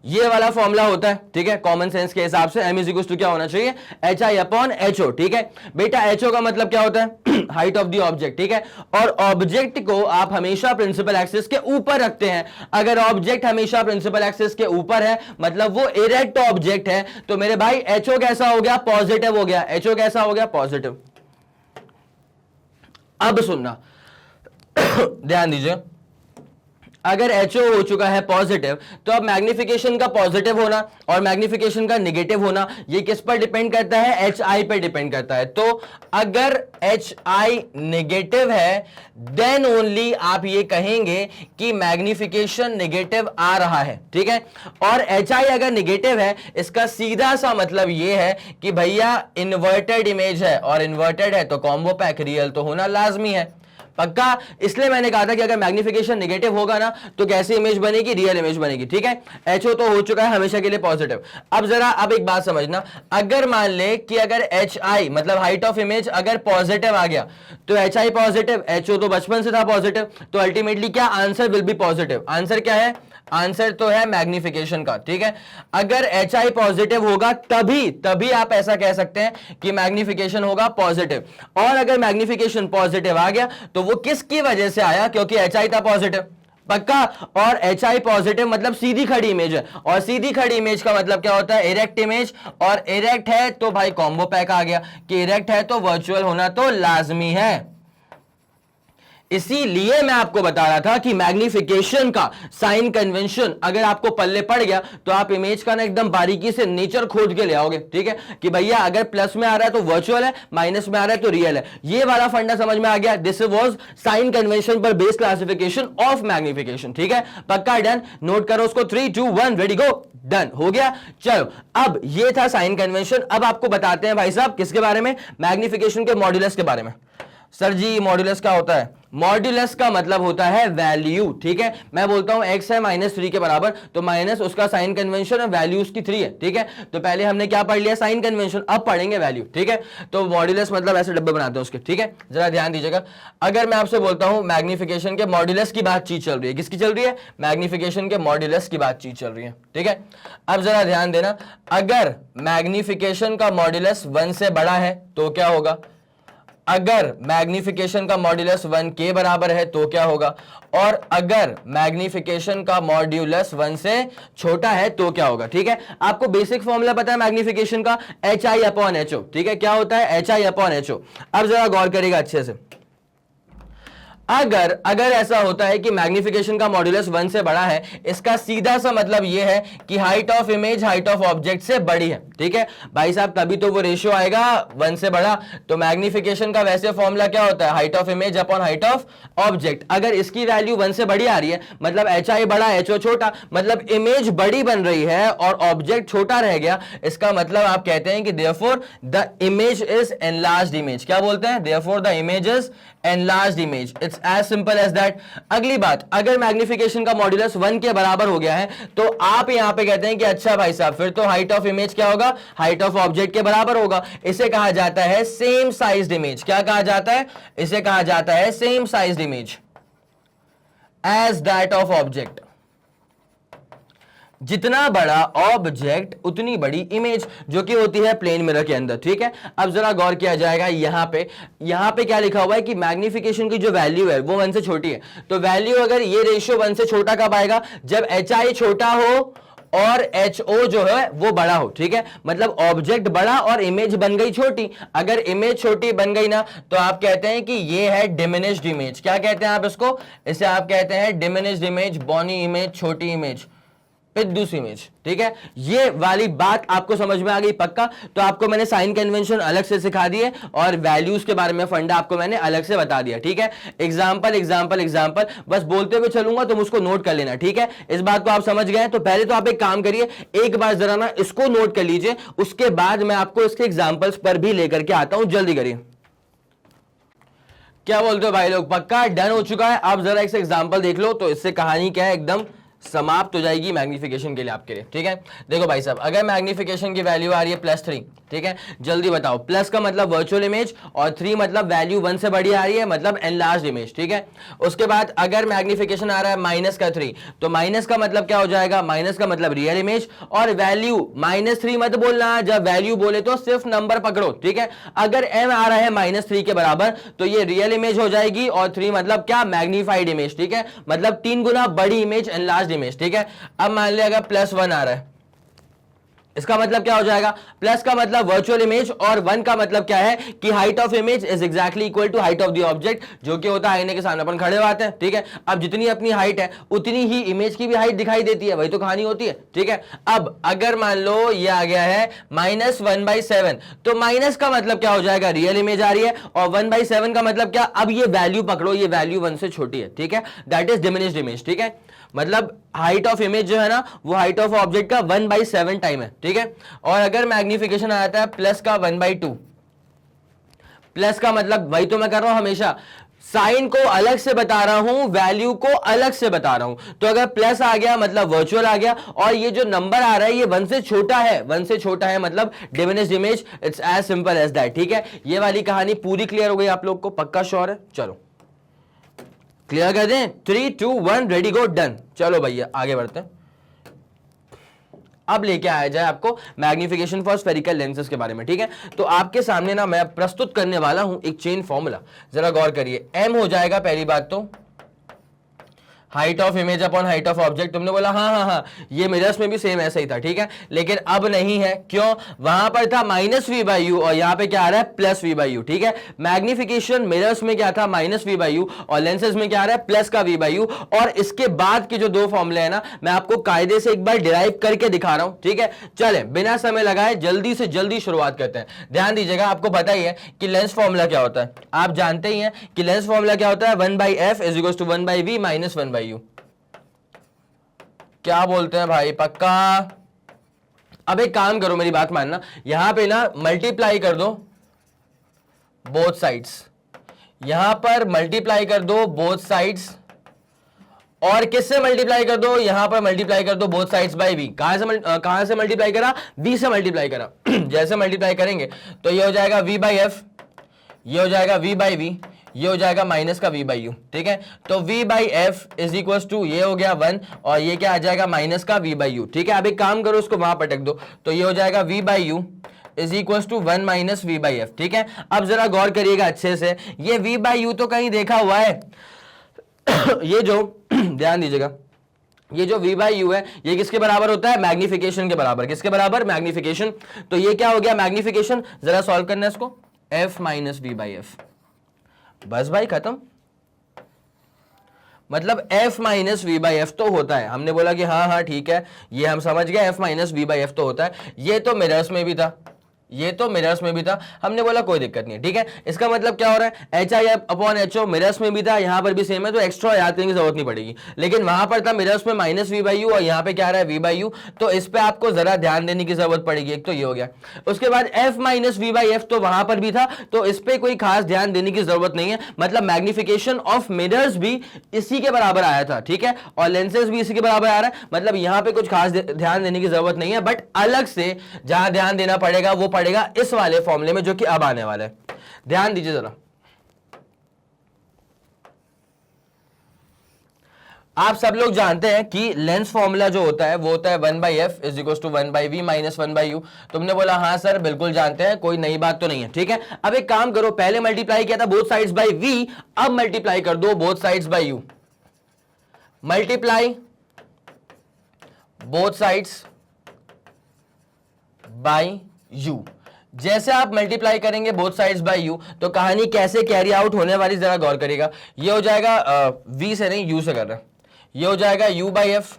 ये वाला फॉर्मूला होता है, ठीक है? कॉमन सेंस के हिसाब से m इज टू क्या होना चाहिए? HI अपॉन HO, ठीक है बेटा? HO का मतलब क्या होता है? हाइट ऑफ द ऑब्जेक्ट, ठीक है? और ऑब्जेक्ट को आप हमेशा प्रिंसिपल एक्सिस के ऊपर रखते हैं। अगर ऑब्जेक्ट हमेशा प्रिंसिपल एक्सिस के ऊपर है मतलब वो इरेक्ट ऑब्जेक्ट है, तो मेरे भाई HO कैसा हो गया? पॉजिटिव हो गया। HO कैसा हो गया? पॉजिटिव। अब सुनना ध्यान दीजिए, अगर HO हो चुका है पॉजिटिव तो अब मैग्निफिकेशन का पॉजिटिव होना और मैग्निफिकेशन का नेगेटिव होना ये किस पर डिपेंड करता है? HI पे डिपेंड करता है। तो अगर HI नेगेटिव है देन ओनली आप ये कहेंगे कि मैग्निफिकेशन नेगेटिव आ रहा है, ठीक है? और HI अगर नेगेटिव है इसका सीधा सा मतलब ये है कि भैया इन्वर्टेड इमेज है, और इन्वर्टेड है तो कॉम्बो पैक रियल तो होना लाजमी है, पक्का। इसलिए मैंने कहा था कि अगर मैग्निफिकेशन नेगेटिव होगा ना तो कैसी इमेज बनेगी? रियल इमेज बनेगी, ठीक है? HO तो हो चुका है हमेशा के लिए पॉजिटिव। अब जरा अब एक बात समझना, अगर मान ले कि अगर HI मतलब हाइट ऑफ इमेज अगर पॉजिटिव आ गया तो HI पॉजिटिव, HO तो बचपन से था पॉजिटिव, तो अल्टीमेटली क्या answer will be positive. Answer क्या है? आंसर तो है मैग्निफिकेशन का, ठीक है? अगर HI पॉजिटिव होगा तभी आप ऐसा कह सकते हैं कि मैग्निफिकेशन होगा पॉजिटिव। और अगर मैग्निफिकेशन पॉजिटिव आ गया तो वो किसकी वजह से आया? क्योंकि HI था पॉजिटिव, पक्का। और HI पॉजिटिव मतलब सीधी खड़ी इमेज है, और सीधी खड़ी इमेज का मतलब क्या होता है? Erect image. और इरेक्ट है तो भाई कॉम्बो पैक आ गया कि इरेक्ट है तो वर्चुअल होना तो लाजमी है। इसीलिए मैं आपको बता रहा था कि मैग्निफिकेशन का साइन कन्वेंशन अगर आपको पल्ले पड़ गया तो आप इमेज का ना एकदम बारीकी से नेचर खोज के ले आओगे, ठीक है? कि भैया अगर प्लस में आ रहा है तो वर्चुअल है, माइनस में आ रहा है तो रियल है। ये वाला फंडा समझ में आ गया? दिस वाज साइन कन्वेंशन पर बेस्ड क्लासिफिकेशन ऑफ मैग्निफिकेशन, ठीक है? पक्का डन? नोट करो उसको, 3 2 1 रेडी गो। डन हो गया। चलो अब ये था साइन कन्वेंशन। अब आपको बताते हैं भाई साहब किसके बारे में? मैग्निफिकेशन के मॉड्यूलस के बारे में। सर जी मॉड्यूलस क्या होता है? मॉड्यूलस का मतलब होता है वैल्यू, ठीक है? मैं बोलता हूं x है -3 के बराबर, तो माइनस उसका साइन कन्वेंशन है, वैल्यू उसकी 3 है, ठीक है? तो पहले हमने क्या पढ़ लिया? Sign convention. अब पढ़ेंगे वैल्यू, ठीक है? तो मॉड्यूलस मतलब ऐसे डब्बे बनाते हैं उसके, ठीक है? जरा ध्यान दीजिएगा। अगर मैं आपसे बोलता हूं मैग्निफिकेशन के मॉड्यूलस की बातचीत चल रही है, किसकी चल रही है? मैग्निफिकेशन के मॉड्यूलस की बातचीत चल रही है, ठीक है? अब जरा ध्यान देना, अगर मैग्निफिकेशन का मॉड्यूलस 1 से बड़ा है तो क्या होगा? अगर मैग्निफिकेशन का मॉड्यूलस 1 के बराबर है तो क्या होगा, और अगर मैग्निफिकेशन का मॉड्यूलस 1 से छोटा है तो क्या होगा। ठीक है, आपको बेसिक फॉर्मूला पता है मैग्निफिकेशन का, HI/HO। ठीक है, क्या होता है HI/HO। अब जरा गौर करिएगा अच्छे से, अगर ऐसा होता है कि मैग्निफिकेशन का मॉड्यूलस 1 से बड़ा है, इसका सीधा सा मतलब यह है कि height of image height of object से बड़ी है। ठीक है भाई साहब, तभी तो वो रेशियो आएगा 1 से बड़ा। तो मैग्निफिकेशन का वैसे फॉर्मूला क्या होता है, height of image upon height of object. अगर इसकी वैल्यू 1 से बड़ी आ रही है मतलब HI बड़ा HO छोटा, मतलब इमेज बड़ी बन रही है और ऑब्जेक्ट छोटा रह गया, इसका मतलब आप कहते हैं कि therefore the image is enlarged image. क्या बोलते हैं, therefore the image is enlarged image. It's as simple as that. अगली बात, अगर मैग्निफिकेशन का मॉड्यूलस 1 के बराबर हो गया है तो आप यहां पे कहते हैं कि अच्छा भाई साहब फिर तो हाइट ऑफ इमेज क्या होगा, हाइट ऑफ ऑब्जेक्ट के बराबर होगा। इसे कहा जाता है सेम साइज्ड इमेज। क्या कहा जाता है, इसे कहा जाता है same sized image as that of object. जितना बड़ा ऑब्जेक्ट उतनी बड़ी इमेज, जो कि होती है प्लेन मिरर के अंदर। ठीक है, अब जरा गौर किया जाएगा यहां पे क्या लिखा हुआ है कि मैग्निफिकेशन की जो वैल्यू है वो 1 से छोटी है। तो वैल्यू अगर ये रेशियो 1 से छोटा कब आएगा, जब HI छोटा हो और HO जो है वो बड़ा हो। ठीक है, मतलब ऑब्जेक्ट बड़ा और इमेज बन गई छोटी। अगर इमेज छोटी बन गई ना तो आप कहते हैं कि ये है डिमिनिश्ड इमेज। क्या कहते हैं आप इसको, इसे आप कहते हैं डिमिनिश्ड इमेज, बॉनी इमेज, छोटी इमेज, पिद्दूस इमेज। ठीक है, ये वाली बात आपको समझ में आ गई पक्का। तो आपको मैंने साइन कन्वेंशन अलग से सिखा दिए और वैल्यूज के बारे में फंडा आपको मैंने अलग से बता दिया। ठीक है, एग्जांपल एग्जांपल एग्जांपल बस बोलते हुए चलूंगा, तुम उसको नोट कर लेना। ठीक है, इस बात को आप समझ गए। तो पहले तो आप एक काम करिए, एक बार जरा ना इसको नोट कर लीजिए, उसके बाद मैं आपको इसके एग्जाम्पल्स पर भी लेकर के आता हूं। जल्दी करिए, क्या बोलते हो भाई लोग, पक्का डन हो चुका है। आप जरा एक एग्जाम्पल देख लो तो इससे कहानी क्या है एकदम समाप्त हो जाएगी मैग्निफिकेशन के लिए आपके लिए। ठीक है, देखो भाई साहब, अगर मैग्निफिकेशन की वैल्यू आ रही है +3, ठीक है, जल्दी बताओ, प्लस का मतलब वर्चुअल इमेज और 3 मतलब वैल्यू 1 से बड़ी आ रही है मतलब एनलार्ज्ड इमेज। ठीक है, उसके बाद अगर मैग्निफिकेशन आ रहा है -3, तो माइनस का मतलब क्या हो जाएगा, माइनस का मतलब रियल इमेज, और वैल्यू -3 मत बोलना, जब वैल्यू बोले तो सिर्फ नंबर पकड़ो। ठीक है, अगर m आ रहा है -3 के बराबर तो ये रियल इमेज हो जाएगी और 3 मतलब क्या, मैग्नीफाइड इमेज। ठीक है, मतलब 3 गुना बड़ी इमेज, एनलार्ज्ड इमेज। ठीक है, अब मान लिया अगर +1 आ रहा है, इसका मतलब क्या हो जाएगा, प्लस का मतलब वर्चुअल इमेज और 1 का मतलब क्या है कि height of image is exactly equal to height of the object, जो कि होता है आईने के सामने अपन खड़े होते हैं। ठीक है, अब जितनी अपनी हाइट है उतनी ही इमेज की भी हाइट दिखाई देती है, वही तो कहानी होती है। ठीक है, अब अगर मान लो ये आ गया है -1/7, तो माइनस का मतलब क्या हो जाएगा, रियल इमेज आ रही है, और 1/7 का मतलब क्या, अब ये वैल्यू पकड़ो, ये वैल्यू 1 से छोटी है। ठीक है, दैट इज डिमिनिश्ड इमेज। ठीक है, मतलब हाइट ऑफ इमेज जो है ना वो हाइट ऑफ ऑब्जेक्ट का 1/7 टाइम है। ठीक है, और अगर मैग्निफिकेशन आ जाता है प्लस का 1/2, प्लस का मतलब वही तो मैं कर रहा हूं हमेशा, साइन को अलग से बता रहा हूं, वैल्यू को अलग से बता रहा हूं। तो अगर प्लस आ गया मतलब वर्चुअल आ गया, और ये जो नंबर आ रहा है ये 1 से छोटा है, 1 से छोटा है मतलब diminished image. It's as simple as that. ठीक है, ये वाली कहानी पूरी क्लियर हो गई आप लोग को, पक्का श्योर है। चलो क्लियर कर दें, 3 2 1 रेडी गो डन। चलो भैया आगे बढ़ते हैं। अब लेके आया जाए आपको मैग्निफिकेशन फॉर स्फेरिकल लेंसेज के बारे में। ठीक है, तो आपके सामने ना मैं प्रस्तुत करने वाला हूं एक चेन फॉर्मूला, जरा गौर करिए। m हो जाएगा पहली बात तो height of image upon height of object. तुमने बोला हाँ, ये मिरर्स में भी सेम ऐसा ही था। ठीक है, लेकिन अब नहीं है, क्यों, वहां पर था -v/u और यहां पे क्या आ रहा है +v/u। ठीक है, मैग्निफिकेशन मिरर्स में क्या था -v/u और लेंसेज में क्या आ रहा है प्लस का v/u। और इसके बाद के जो दो फॉर्मूले हैं ना मैं आपको कायदे से एक बार डिराइव करके दिखा रहा हूं। ठीक है, चले बिना समय लगाए जल्दी से जल्दी शुरुआत करते हैं। ध्यान दीजिएगा, आपको पता ही है कि लेंस फॉर्मूला क्या होता है, आप जानते ही हैं कि लेंस फॉर्मूला क्या होता है, 1/f = 1/v - 1/u। क्या बोलते हैं भाई, पक्का। अब एक काम करो, मेरी बात मानना, यहां पे ना मल्टीप्लाई कर दो बोथ साइड्स, यहां पर मल्टीप्लाई कर दो बोथ साइड्स, और किससे मल्टीप्लाई कर दो, यहां पर मल्टीप्लाई कर दो बोथ साइड्स बाय v। कहां से मल्टीप्लाई करा, v से मल्टीप्लाई करा। जैसे मल्टीप्लाई करेंगे तो ये हो जाएगा v/f, ये हो जाएगा v/v, ये हो जाएगा माइनस का v/u। ठीक है, तो v/f = ये हो गया 1 और ये क्या आ जाएगा माइनस का v/u। ठीक है, अब एक काम करो उसको वहां पटक दो, तो ये हो जाएगा v/u is equal to 1 minus V by F. ठीक है, अब जरा गौर करिएगा अच्छे से, ये v बाई यू तो कहीं देखा हुआ है ये जो ध्यान दीजिएगा, ये जो v बाई यू है ये किसके बराबर होता है, मैग्निफिकेशन के बराबर। किसके बराबर, मैग्निफिकेशन। तो ये क्या हो गया, मैग्निफिकेशन। जरा सॉल्व करना है इसको, f minus V by F, बस भाई खत्म। मतलब f minus V by F तो होता है, हमने बोला कि हाँ हाँ ठीक है ये हम समझ गए, f minus V by F तो होता है। ये तो मिरर्स में भी था, ये तो मिरर्स में भी था, हमने बोला कोई दिक्कत नहीं है। ठीक है, इसका मतलब क्या हो रहा है, H I upon H O mirrors में भी था, यहां पर भी सेम है, तो एक्स्ट्रा याद करने की जरूरत नहीं पड़ेगी। लेकिन वहां पर था मिरर्स में माइनस वी बाई यू और यहाँ पे क्या आ रहा है वी बाई यू, तो इस पे आपको जरा ध्यान देने की जरूरत पड़ेगी। एक तो ये हो गया, उसके बाद F minus V by F तो वहां पर भी था, तो इस पे कोई खास ध्यान देने की जरूरत नहीं है। मतलब मैग्निफिकेशन ऑफ मिरर्स भी इसी के बराबर आया था। ठीक है, और लेंसेज भी इसी के बराबर आ रहा है, मतलब यहाँ पे कुछ खास ध्यान देने की जरूरत नहीं है। बट अलग से जहां ध्यान देना पड़ेगा वो पड़ेगा इस वाले फॉर्मूले में जो कि अब आने वाला है। ध्यान दीजिए जरा, आप सब लोग जानते हैं कि लेंस फॉर्मूला जो होता है वो होता है 1 by F is equal to 1 by V minus 1 by U. तुमने बोला हाँ सर बिल्कुल जानते हैं, कोई नई बात तो नहीं है। ठीक है, अब एक काम करो, पहले मल्टीप्लाई किया था बोथ साइड्स बाई वी, अब मल्टीप्लाई कर दो both sides by you. Multiply both sides by you. जैसे आप मल्टीप्लाई करेंगे बोथ साइड्स बाय यू, तो कहानी कैसे कैरी आउट होने वाली जरा गौर करिएगा। ये हो जाएगा v से नहीं u से कर रहे हैं, ये हो जाएगा u बाई एफ,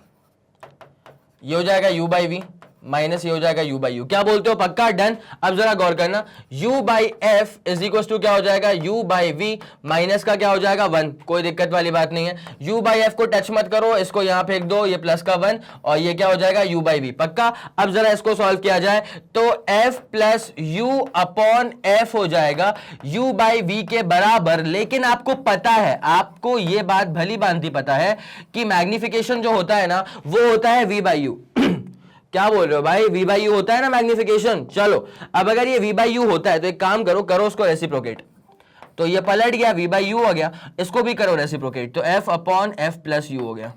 ये हो जाएगा u बाई वी माइनस ये हो जाएगा u बाई यू। क्या बोलते हो, पक्का, डन। अब जरा गौर करना, u by F is equal to क्या हो जाएगा, u बाई वी माइनस का क्या हो जाएगा 1, कोई दिक्कत वाली बात नहीं है। u बाई एफ को टच मत करो, इसको यहां फेंक दो, ये प्लस का 1 और ये क्या हो जाएगा u बाई वी, पक्का। अब जरा इसको सॉल्व किया जाए तो f plus you upon F हो जाएगा u बाई वी के बराबर। लेकिन आपको पता है, आपको ये बात भली भांति पता है कि मैग्निफिकेशन जो होता है ना वो होता है v बाई यू। क्या बोल रहे हो भाई, v बाई यू होता है ना मैग्निफिकेशन। चलो अब अगर ये v बाई यू होता है तो एक काम करो, करो उसको रेसिप्रोकेट, तो ये पलट गया, v बाई यू हो गया, इसको भी करो रेसिप्रोकेट, तो f upon F plus you हो गया।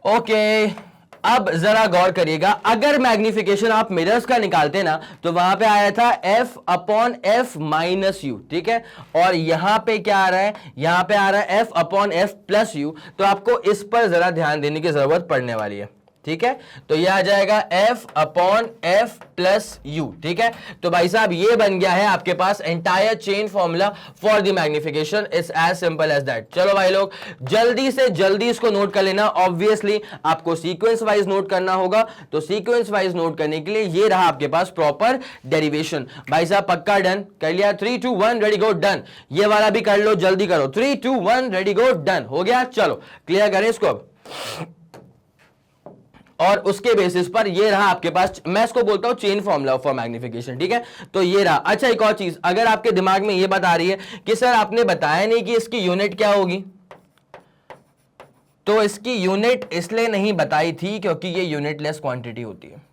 ओके, अब जरा गौर करिएगा, अगर मैग्निफिकेशन आप मिरर्स का निकालते ना तो वहां पे आया था f upon F minus you. ठीक है, और यहां पे क्या आ रहा है, यहां पे आ रहा है f upon F plus you. तो आपको इस पर जरा ध्यान देने की जरूरत पड़ने वाली है। ठीक है, तो यह आ जाएगा f upon F plus you. ठीक है, तो भाई साहब ये बन गया है आपके पास entire chain formula for the magnification. It's as simple as that. चलो भाई लोग जल्दी से जल्दी इसको नोट कर लेना। ऑब्वियसली आपको सीक्वेंस वाइज नोट करना होगा, तो सीक्वेंस वाइज नोट करने के लिए ये रहा आपके पास प्रॉपर डेरिवेशन। भाई साहब पक्का डन कर लिया, 3 2 1 रेडी गो डन। ये वाला भी कर लो, जल्दी करो, 3 2 1 रेडी गो डन, हो गया। चलो क्लियर करें इसको अब, और उसके बेसिस पर ये रहा आपके पास, मैं इसको बोलता हूं चेन फॉर्मूला फॉर मैग्निफिकेशन। ठीक है, तो ये रहा। अच्छा एक और चीज, अगर आपके दिमाग में ये बात आ रही है कि सर आपने बताया नहीं कि इसकी यूनिट क्या होगी, तो इसकी यूनिट इसलिए नहीं बताई थी क्योंकि ये यूनिटलेस क्वांटिटी होती है।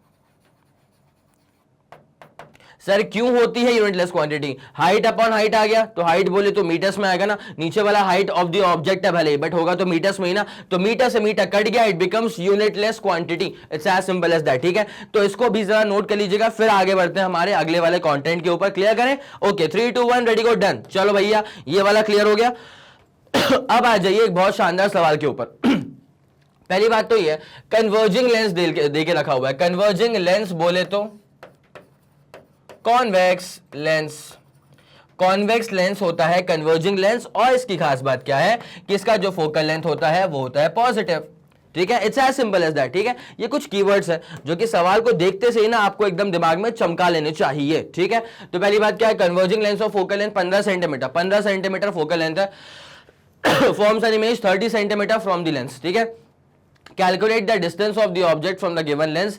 सर क्यों होती है unitless quantity, height upon height आ गया, तो हाइट बोले तो मीटर्स में आएगा ना, नीचे वाला हाइट ऑफ द ऑब्जेक्ट है भले बट होगा तो मीटर्स में ही ना, तो मीटर से मीटर कट गया, it becomes unitless quantity. It's as simple as that. ठीक है, तो इसको भी जरा नोट कर लीजिएगा, फिर आगे बढ़ते हैं हमारे अगले वाले कंटेंट के ऊपर। क्लियर करें, ओके 3 2 1 रेडी गो डन। चलो भैया ये वाला क्लियर हो गया। अब आ जाइए एक बहुत शानदार सवाल के ऊपर। पहली बात तो ये है, कन्वर्जिंग लेंस दे के रखा हुआ है। कन्वर्जिंग लेंस बोले तो कॉन्वेक्स लेंस, कॉन्वेक्स लेंस होता है कन्वर्जिंग लेंस, और इसकी खास बात क्या है कि इसका जो फोकल लेंथ होता है वो होता है पॉजिटिव। ठीक है, it's as simple as that. ठीक है, ये कुछ कीवर्ड्स है जो कि सवाल को देखते से ही ना आपको एकदम दिमाग में चमका लेने चाहिए। ठीक है, तो पहली बात क्या है, converging lens of focal length 15 centimetre, 15 centimetre focal length है, forms an image 30 centimetre from the lens. ठीक है, calculate the distance of the object from the given lens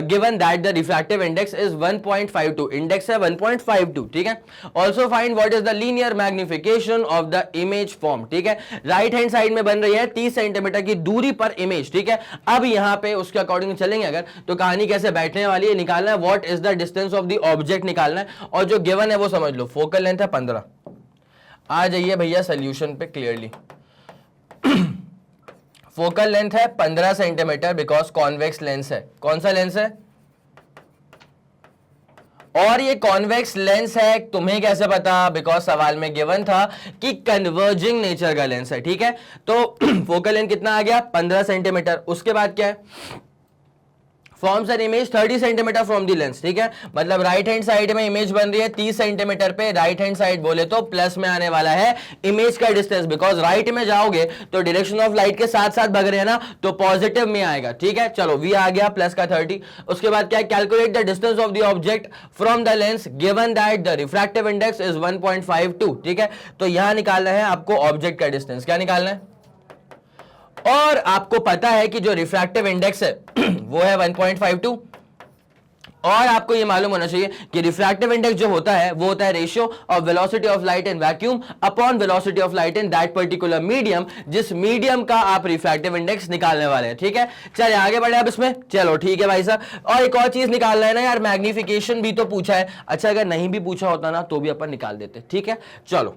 given that the refractive index is 1.52, index है 1.52। ठीक है, also find what is the linear magnification of the image form। ठीक है, right hand side में बन रही है 30 centimetre की दूरी पर इमेज। ठीक है, अब यहां पे उसके अकॉर्डिंग चलेंगे अगर, तो कहानी कैसे बैठने वाली है, निकालना है what is the distance of the object निकालना है, और जो गिवन है वो समझ लो, फोकल लेंथ है 15। आ जाइए भैया सोल्यूशन पे क्लियरली। फोकल लेंथ है 15 सेंटीमीटर बिकॉज कॉन्वेक्स लेंस है। कौन सा लेंस है, और ये कॉन्वेक्स लेंस है, तुम्हें कैसे पता? बिकॉज सवाल में गिवन था कि कन्वर्जिंग नेचर का लेंस है, ठीक है। तो फोकल लेंथ कितना आ गया? 15 सेंटीमीटर। उसके बाद क्या है? Forms an image 30 centimetre from the lens, ठीक है। मतलब राइट हैंड साइड में इमेज बन रही है 30 सेंटीमीटर पे, राइट हैंड साइड बोले तो प्लस में आने वाला है इमेज का डिस्टेंस, बिकॉज राइट में जाओगे तो डायरेक्शन ऑफ लाइट के साथ साथ भाग रहे हैं ना, तो पॉजिटिव में आएगा, ठीक है। चलो वी आ गया प्लस का 30। उसके बाद क्या? Calculate the distance of the object from the lens given that the refractive index is 1.52, ठीक है। तो यहां निकालना है आपको ऑब्जेक्ट का डिस्टेंस। क्या निकालना है? और आपको पता है कि जो रिफ्रैक्टिव इंडेक्स है वो है 1.52, और आपको ये मालूम होना चाहिए कि रिफ्रैक्टिव इंडेक्स जो होता है वो होता है ratio of velocity of light in vacuum upon velocity of light in that particular medium, जिस मीडियम का आप रिफ्रैक्टिव इंडेक्स निकालने वाले हैं, ठीक है। चलिए आगे बढ़े अब इसमें। चलो ठीक है भाई साहब, और एक और चीज निकालना है ना यार, मैग्निफिकेशन भी तो पूछा है। अच्छा अगर नहीं भी पूछा होता ना तो भी अपन निकाल देते, ठीक है। चलो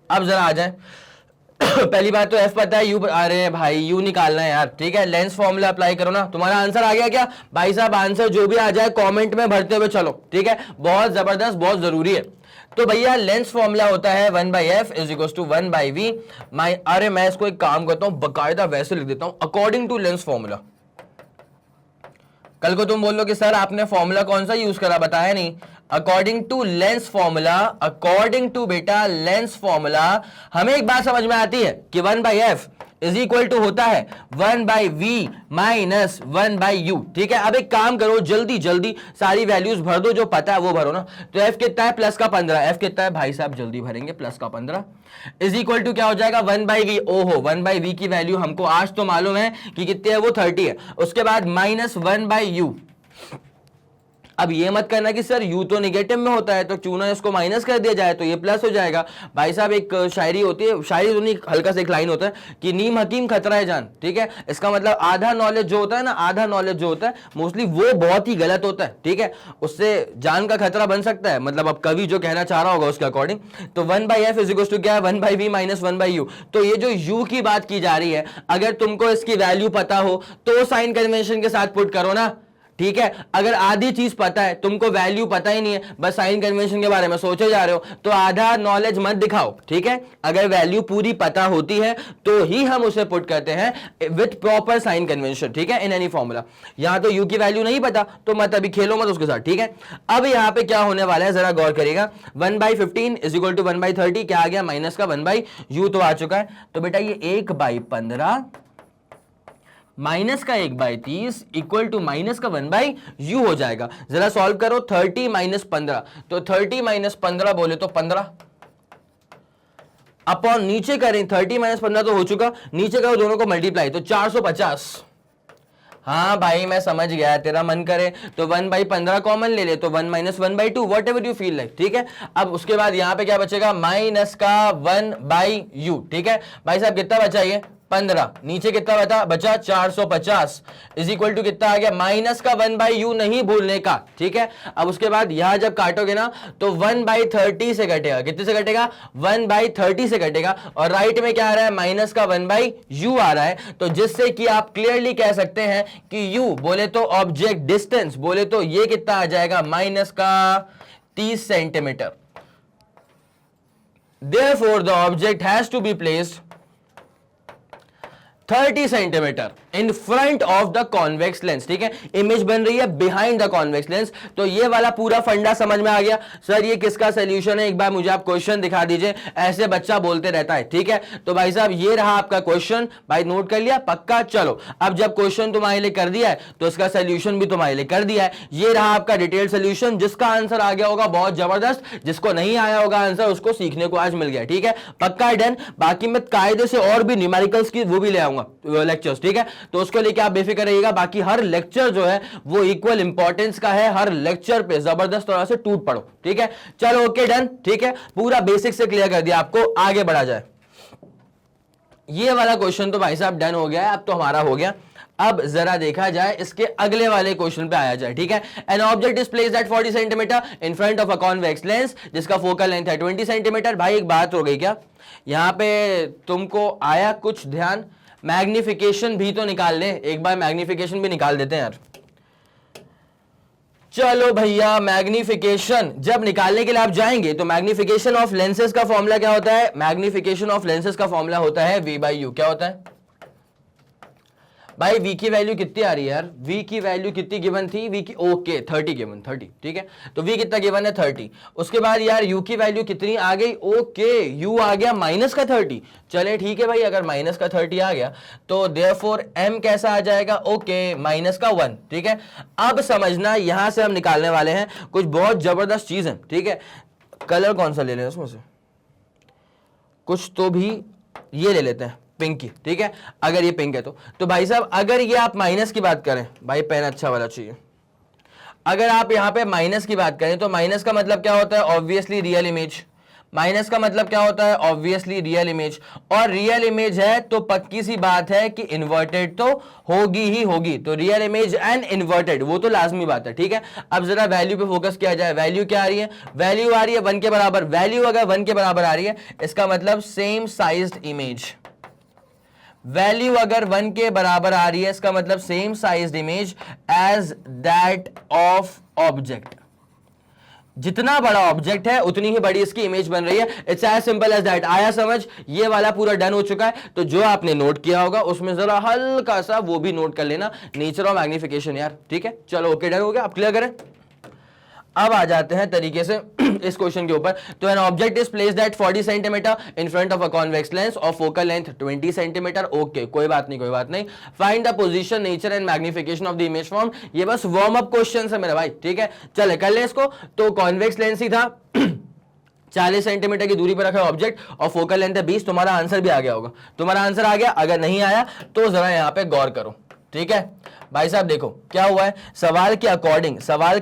अब जरा आ जाए। पहली बात तो एफ पता है, यू, अरे भाई यू निकालना है यार, ठीक है। लेंस फॉर्मूला अप्लाई करो ना। तुम्हारा आंसर आ गया क्या भाई साहब? आंसर जो भी आ जाए कमेंट में भरते हुए चलो, ठीक है। बहुत जबरदस्त, बहुत जरूरी है। तो भैया लेंस फॉर्मूला होता है 1/f is equal to 1/v माई, अरे मैं इसको एक काम करता हूं, बकायदा वैसे लिख देता हूं, अकॉर्डिंग टू लेंस फॉर्मूला। कल को तुम बोल लो कि सर आपने फॉर्मूला कौन सा यूज करा, बताया नहीं। According to lens formula, according to बेटा लेंस फॉर्मूला, हमें एक बात समझ में आती है कि 1/f इज इक्वल टू होता है 1/v माइनस 1/u, ठीक है। अब एक काम करो, जल्दी जल्दी सारी वैल्यूज भर दो, जो पता है वो भरो ना। तो f कितना है? प्लस का 15। f कितना है भाई साहब? जल्दी भरेंगे, प्लस का 15 इज इक्वल टू क्या हो जाएगा? 1/v। ओहो 1/v की वैल्यू हमको आज तो मालूम है कि कितनी है, वो 30 है। उसके बाद माइनस 1/u। अब ये मत करना कि सर यू तो निगेटिव में होता है तो क्यों ना इसको माइनस कर दिया जाए तो ये प्लस हो जाएगा। भाई साहब एक शायरी होती है, शायरी तो नहीं, हल्का सा एक लाइन होता है कि नीम हकीम खतरा है जान, ठीक है। इसका मतलब आधा नॉलेज जो होता है ना, आधा नॉलेज जो होता है मोस्टली वो बहुत ही गलत होता है, ठीक है। उससे जान का खतरा बन सकता है, मतलब अब कवि जो कहना चाह रहा होगा उसके अकॉर्डिंग। तो 1/f इज इक्वल टू क्या है? 1/v minus 1/u। तो ये जो u की बात की जा रही है, अगर तुमको इसकी वैल्यू पता हो तो साइन कन्वेंशन के साथ पुट करो ना, ठीक है। अगर आधी चीज पता है, तुमको वैल्यू पता ही नहीं है, बस साइन कन्वेंशन के बारे में सोचे जा रहे हो, तो आधा नॉलेज मत दिखाओ, ठीक है। अगर वैल्यू पूरी पता होती है तो ही हम उसे पुट करते हैं विथ प्रॉपर साइन कन्वेंशन, ठीक है, इन एनी फॉर्मूला। यहां तो यू की वैल्यू नहीं पता तो मत अभी खेलो मत उसके साथ, ठीक है। अब यहां पे क्या होने वाला है जरा गौर करिएगा। 1/15 इज इक्वल टू 1/30, क्या आ गया? माइनस का 1/u तो आ चुका है। तो बेटा ये 1/15 माइनस का 1/30 इक्वल टू माइनस का 1/u हो जाएगा। जरा सॉल्व करो। 30 माइनस 15, तो 30 माइनस 15 बोले तो 15 अपॉन नीचे करें 30 माइनस 15 तो हो चुका, नीचे करो दोनों को मल्टीप्लाई तो 450। हाँ भाई मैं समझ गया, तेरा मन करे तो 1/15 कॉमन ले ले तो 1 minus 1/2 what ever you feel like, ठीक है। अब उसके बाद यहां पे क्या बचेगा? माइनस का 1/u, ठीक है। भाई साहब कितना बचा? ये 15, नीचे कितना बचा? 450 इज इक्वल टू कितना आ गया? माइनस का 1/u नहीं भूलने का, ठीक है। अब उसके बाद यहां जब काटोगे ना तो 1/30 से कटेगा। कितने से कटेगा? 1/30 से कटेगा। और राइट में क्या आ रहा है? माइनस का 1/u आ रहा है, तो जिससे कि आप क्लियरली कह सकते हैं कि u बोले तो ऑब्जेक्ट डिस्टेंस बोले तो ये कितना आ जाएगा? माइनस का 30 centimetre. Therefore the object has to be placed 30 centimetre in front of the convex lens, ठीक है। इमेज बन रही है बिहाइंड द कॉन्वेक्स लेंस। तो ये वाला पूरा फंडा समझ में आ गया। सर ये किसका सोल्यूशन है? एक बार मुझे आप क्वेश्चन दिखा दीजिए, ऐसे बच्चा बोलते रहता है, ठीक है। तो भाई साहब ये रहा आपका क्वेश्चन, भाई नोट कर लिया पक्का। चलो अब जब क्वेश्चन तुम्हारे लिए कर दिया है तो इसका सोल्यूशन भी तुम्हारे लिए कर दिया है। ये रहा आपका डिटेल सोल्यूशन, जिसका आंसर आ गया होगा बहुत जबरदस्त, जिसको नहीं आया होगा आंसर उसको सीखने को आज मिल गया, ठीक है। पक्का डन। बाकी मैं कायदे से और भी न्यूमेरिकल्स की वो भी ले आऊंगा लेक्चर्स, ठीक है। तो उसको लेके आप बेफिक्र रहिएगा। बाकी हर लेक्चर जो है वो इक्वल इंपॉर्टेंस का है, हर लेक्चर पे जबरदस्त तरह से टूट पड़ो, ठीक है। चलो ओके डन, ठीक है। पूरा बेसिक से क्लियर कर दिया आपको, आगे बढ़ा जाए। ये वाला क्वेश्चन तो भाई साहब डन हो गया है, अब तो हमारा हो गया। अब जरा देखा जाए इसके अगले वाले क्वेश्चन पे आया जाए, ठीक है। An object is placed at 40 centimetre in front of a convex lens जिसका फोकल लेंथ है 20 सेंटीमीटर। भाई एक बात हो गई क्या यहां पे? तुमको आया कुछ ध्यान? मैग्निफिकेशन भी तो निकाल ले, एक बार मैग्निफिकेशन भी निकाल देते हैं यार। चलो भैया, मैग्निफिकेशन जब निकालने के लिए आप जाएंगे तो मैग्निफिकेशन ऑफ लेंसेज का फॉर्मूला क्या होता है? मैग्निफिकेशन ऑफ लेंसेज का फॉर्मूला होता है V बाई यू। क्या होता है भाई? V की वैल्यू कितनी आ रही है यार? V की वैल्यू कितनी गिवन थी? V की ओके 30 गिवन, 30 ठीक है। तो V कितना गिवन है? 30। उसके बाद यार U की वैल्यू कितनी आ गई? ओके U आ गया माइनस का 30। चले ठीक है भाई, अगर माइनस का 30 आ गया तो देयरफॉर M कैसा आ जाएगा? ओके माइनस का 1। ठीक है, अब समझना यहां से हम निकालने वाले हैं कुछ बहुत जबरदस्त चीज है। ठीक है, कलर कौन सा ले लें उसमें से? कुछ तो भी ये ले लेते हैं, पिंक। ठीक है, अगर ये पिंक है तो भाई साहब अगर ये आप माइनस की बात करें, भाई पेन अच्छा वाला चाहिए। अगर आप यहां पे माइनस की बात करें तो माइनस का मतलब क्या होता है? Obviously real image. माइनस का मतलब क्या होता है? Obviously real image. और रियल इमेज है तो पक्की सी बात है कि इन्वर्टेड तो होगी ही होगी। तो रियल इमेज एंड इन्वर्टेड वो तो लाजमी बात है। ठीक है, अब जरा वैल्यू पे फोकस किया जाए। वैल्यू क्या आ रही है? वैल्यू आ रही है 1 के बराबर। वैल्यू अगर 1 के बराबर आ रही है इसका मतलब सेम साइज्ड इमेज। वैल्यू अगर 1 के बराबर आ रही है इसका मतलब same sized image as that of object. जितना बड़ा ऑब्जेक्ट है उतनी ही बड़ी इसकी इमेज बन रही है। It's as simple as that. आया समझ? ये वाला पूरा डन हो चुका है। तो जो आपने नोट किया होगा उसमें जरा हल्का सा वो भी नोट कर लेना, नेचर ऑफ मैग्निफिकेशन यार। ठीक है, चलो ओके डन हो गया। आप क्लियर करें। अब आ जाते हैं तरीके से इस क्वेश्चन के ऊपर। तो an object is placed at 40 centimetre in front of a convex lens of focal length 20 centimetre. Okay कोई बात नहीं, कोई बात नहीं। Find the position, nature and magnification of the image form. ये बस वार्म अप क्वेश्चन है मेरा भाई। ठीक है, चले कर ले इसको। तो कॉन्वेक्स लेंस ही था 40 सेंटीमीटर की दूरी पर रखा ऑब्जेक्ट और फोकल लेंथ है 20। तुम्हारा आंसर भी आ गया होगा। तुम्हारा आंसर आ गया? अगर नहीं आया तो जरा यहां पे गौर करो। ठीक है भाई साहब, देखो क्या हुआ है। सवाल के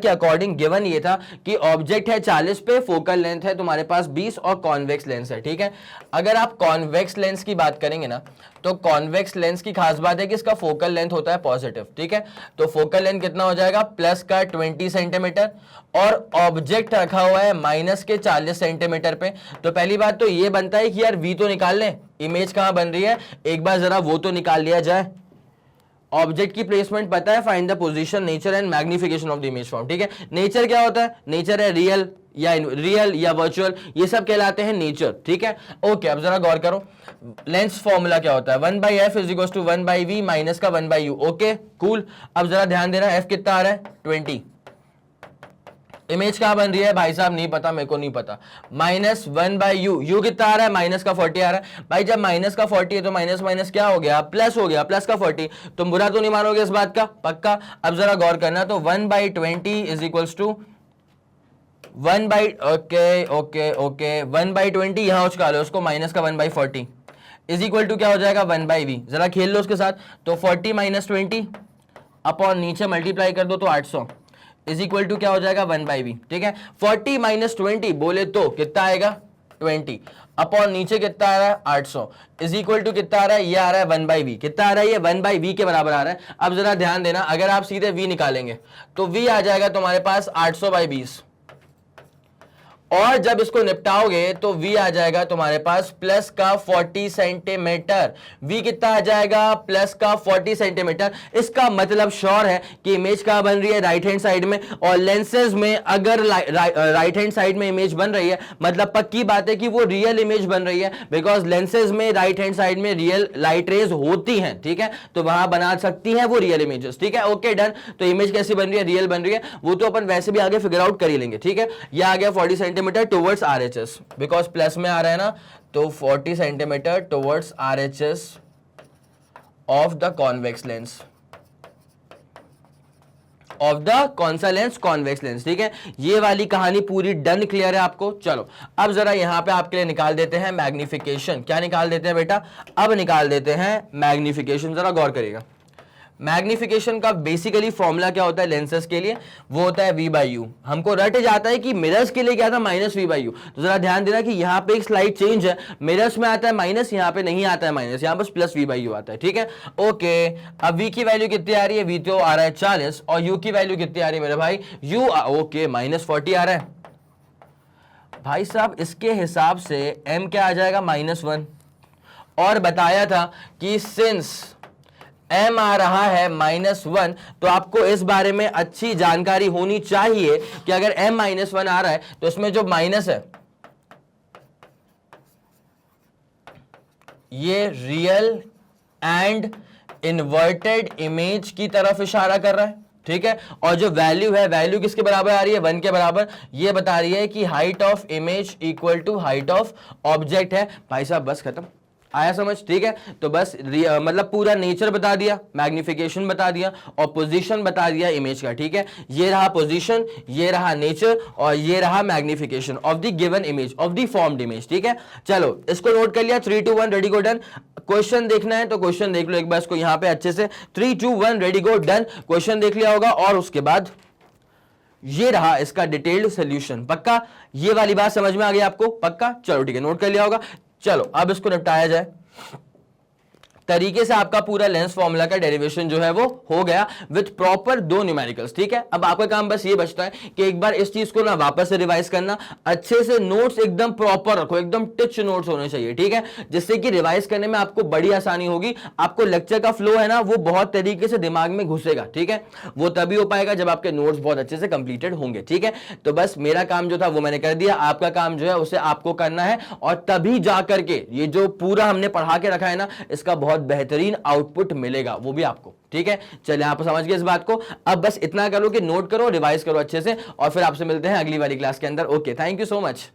अकॉर्डिंग गिवन ये था कि ऑब्जेक्ट है 40 पे, फोकल लेंथ है तुम्हारे पास 20 और कॉन्वेक्स लेंस है। ठीक है, अगर आप कॉन्वेक्स लेंस की बात करेंगे ना तो कॉन्वेक्स लेंस की खास बात है कि इसका फोकल लेंथ होता है पॉजिटिव। ठीक है, तो फोकल लेंथ कितना हो जाएगा? प्लस का 20 सेंटीमीटर और ऑब्जेक्ट रखा हुआ है माइनस के 40 सेंटीमीटर पे। तो पहली बात तो ये बनता है कि यार वी तो निकाल लें, इमेज कहां बन रही है एक बार जरा वो तो निकाल लिया जाए। ऑब्जेक्ट की प्लेसमेंट पता है, find the position, nature and magnification of the image form. ठीक है, नेचर क्या होता है? नेचर है रियल या वर्चुअल, ये सब कहलाते हैं नेचर। ठीक है, ओके अब जरा गौर करो। लेंस फॉर्मूला क्या होता है? 1/f is equal to 1/v minus का 1/u। Okay cool. अब जरा ध्यान देना, f कितना आ रहा है? 20। इमेज कहां बन रही है भाई साहब? नहीं पता, मेरे को नहीं पता। -1/u। u कितना आ रहा है? माइनस का 40 आ रहा है। भाई जब माइनस का 40 है तो माइनस माइनस क्या हो गया? प्लस हो गया, प्लस का 40। तुम बुरा तो नहीं मानोगे इस बात का? पक्का। अब जरा गौर करना, तो 1/20 इज इक्वल्स टू 1/20 यहां उचका लो उसको, माइनस का 1/40 इज इक्वल टू क्या हो जाएगा? 1/v। जरा खेल लो उसके साथ। तो 40 - 20 अपॉन नीचे मल्टीप्लाई कर दो तो 800 इज इक्वल टू क्या हो जाएगा? 1/v। ठीक है, 40 - 20 बोले तो कितना आएगा? 20 अपॉन नीचे कितना आ रहा है? 800 इज इक्वल टू कितना आ रहा है? ये आ रहा है 1/v। कितना आ रहा है? ये 1/v के बराबर आ रहा है। अब जरा ध्यान देना, अगर आप सीधे v निकालेंगे तो v आ जाएगा तुम्हारे पास 800/20 और जब इसको निपटाओगे तो v आ जाएगा तुम्हारे पास प्लस का 40 सेंटीमीटर। v कितना आ जाएगा? प्लस का 40 सेंटीमीटर। इसका मतलब श्योर है कि इमेज कहां बन रही है? राइट हैंड साइड में। और लेंसेज में अगर राइट हैंड साइड में इमेज बन रही है मतलब पक्की बात है कि वो रियल इमेज बन रही है, बिकॉज लेंसेज में राइट हैंड साइड में रियल लाइट रेज होती हैं। ठीक है, तो वहां बना सकती हैं वो रियल इमेजेस। ठीक है, ओके डन। तो इमेज कैसी बन रही है? रियल बन रही है। वो तो अपन वैसे भी आगे फिगर आउट कर ही लेंगे। ठीक है, ये आ गया 40 centimetre towards RHS, because plus में आ रहा है ना, तो 40 centimetre towards RHS of the convex lens, of the कौन सा लेंस? Convex lens. ठीक है, ये वाली कहानी पूरी डन, क्लियर है आपको? चलो अब जरा यहां पे आपके लिए निकाल देते हैं मैग्निफिकेशन। क्या निकाल देते हैं बेटा? अब निकाल देते हैं मैग्निफिकेशन। जरा गौर करिएगा, मैग्निफिकेशन का बेसिकली फॉर्मूला क्या होता है लेंसेज के लिए? वो होता है v/u। हमको रट जाता है कि मिरर्स के लिए क्या था? -v/u। तो जरा ध्यान देना कि यहां पे एक स्लाइड चेंज है, मिरर्स में आता है माइनस, यहां पे नहीं आता है माइनस, यहां बस प्लस v/u आता है। ठीक है, ओके। अब v की वैल्यू कितनी आ रही है? v तो आ रहा है 40 और u की वैल्यू कितनी आ रही है मेरे भाई? u ओके -40 आ रहा है भाई साहब। इसके हिसाब से m क्या आ जाएगा? -1। और बताया था कि सिंस m आ रहा है -1, तो आपको इस बारे में अच्छी जानकारी होनी चाहिए कि अगर m -1 आ रहा है तो इसमें जो माइनस है ये रियल एंड इन्वर्टेड इमेज की तरफ इशारा कर रहा है, ठीक है। और जो वैल्यू है, वैल्यू किसके बराबर आ रही है, 1 के बराबर। ये बता रही है कि height of image equal to height of object है। भाई साहब बस खत्म, आया समझ, ठीक है। तो बस मतलब पूरा नेचर बता दिया, मैग्निफिकेशन बता दिया और पोजीशन बता दिया इमेज का, ठीक है। ये रहा पोजीशन, ये रहा नेचर और ये रहा magnification of the given image, of the formed image, ठीक है। चलो इसको नोट कर लिया, 3 2 1 रेडी गो डन। क्वेश्चन देखना है तो क्वेश्चन देख लो एक बार इसको यहां पे अच्छे से, 3 2 1 रेडी गो डन। क्वेश्चन देख लिया होगा और उसके बाद ये रहा इसका डिटेल्ड सोल्यूशन। पक्का ये वाली बात समझ में आ गई आपको, पक्का। चलो ठीक है, नोट कर लिया होगा। चलो अब इसको निपटाया जाए तरीके से। आपका पूरा लेंस फॉर्मूला का डेरिवेशन जो है वो हो गया विद प्रॉपर 2 न्यूमेरिकल्स, ठीक है। अब आपका काम बस ये बचता है कि एक बार इस चीज को ना वापस से रिवाइज करना, अच्छे से नोट्स एकदम प्रॉपर रखो, एकदम टिच नोट्स होने चाहिए, ठीक है, जिससे कि रिवाइज करने में आपको बड़ी आसानी होगी। आपको लेक्चर का फ्लो है ना वो बहुत तरीके से दिमाग में घुसेगा, ठीक है। वो तभी हो पाएगा जब आपके नोट्स बहुत अच्छे से कंप्लीटेड होंगे, ठीक है। तो बस मेरा काम जो था वो मैंने कर दिया, आपका काम जो है उसे आपको करना है और तभी जाकर के ये जो पूरा हमने पढ़ा के रखा है ना इसका बहुत बेहतरीन आउटपुट मिलेगा, वो भी आपको, ठीक है। चलिए आप समझ गए इस बात को। अब बस इतना करो कि नोट करो, रिवाइज करो अच्छे से और फिर आपसे मिलते हैं अगली वाली क्लास के अंदर। Okay, thank you so much.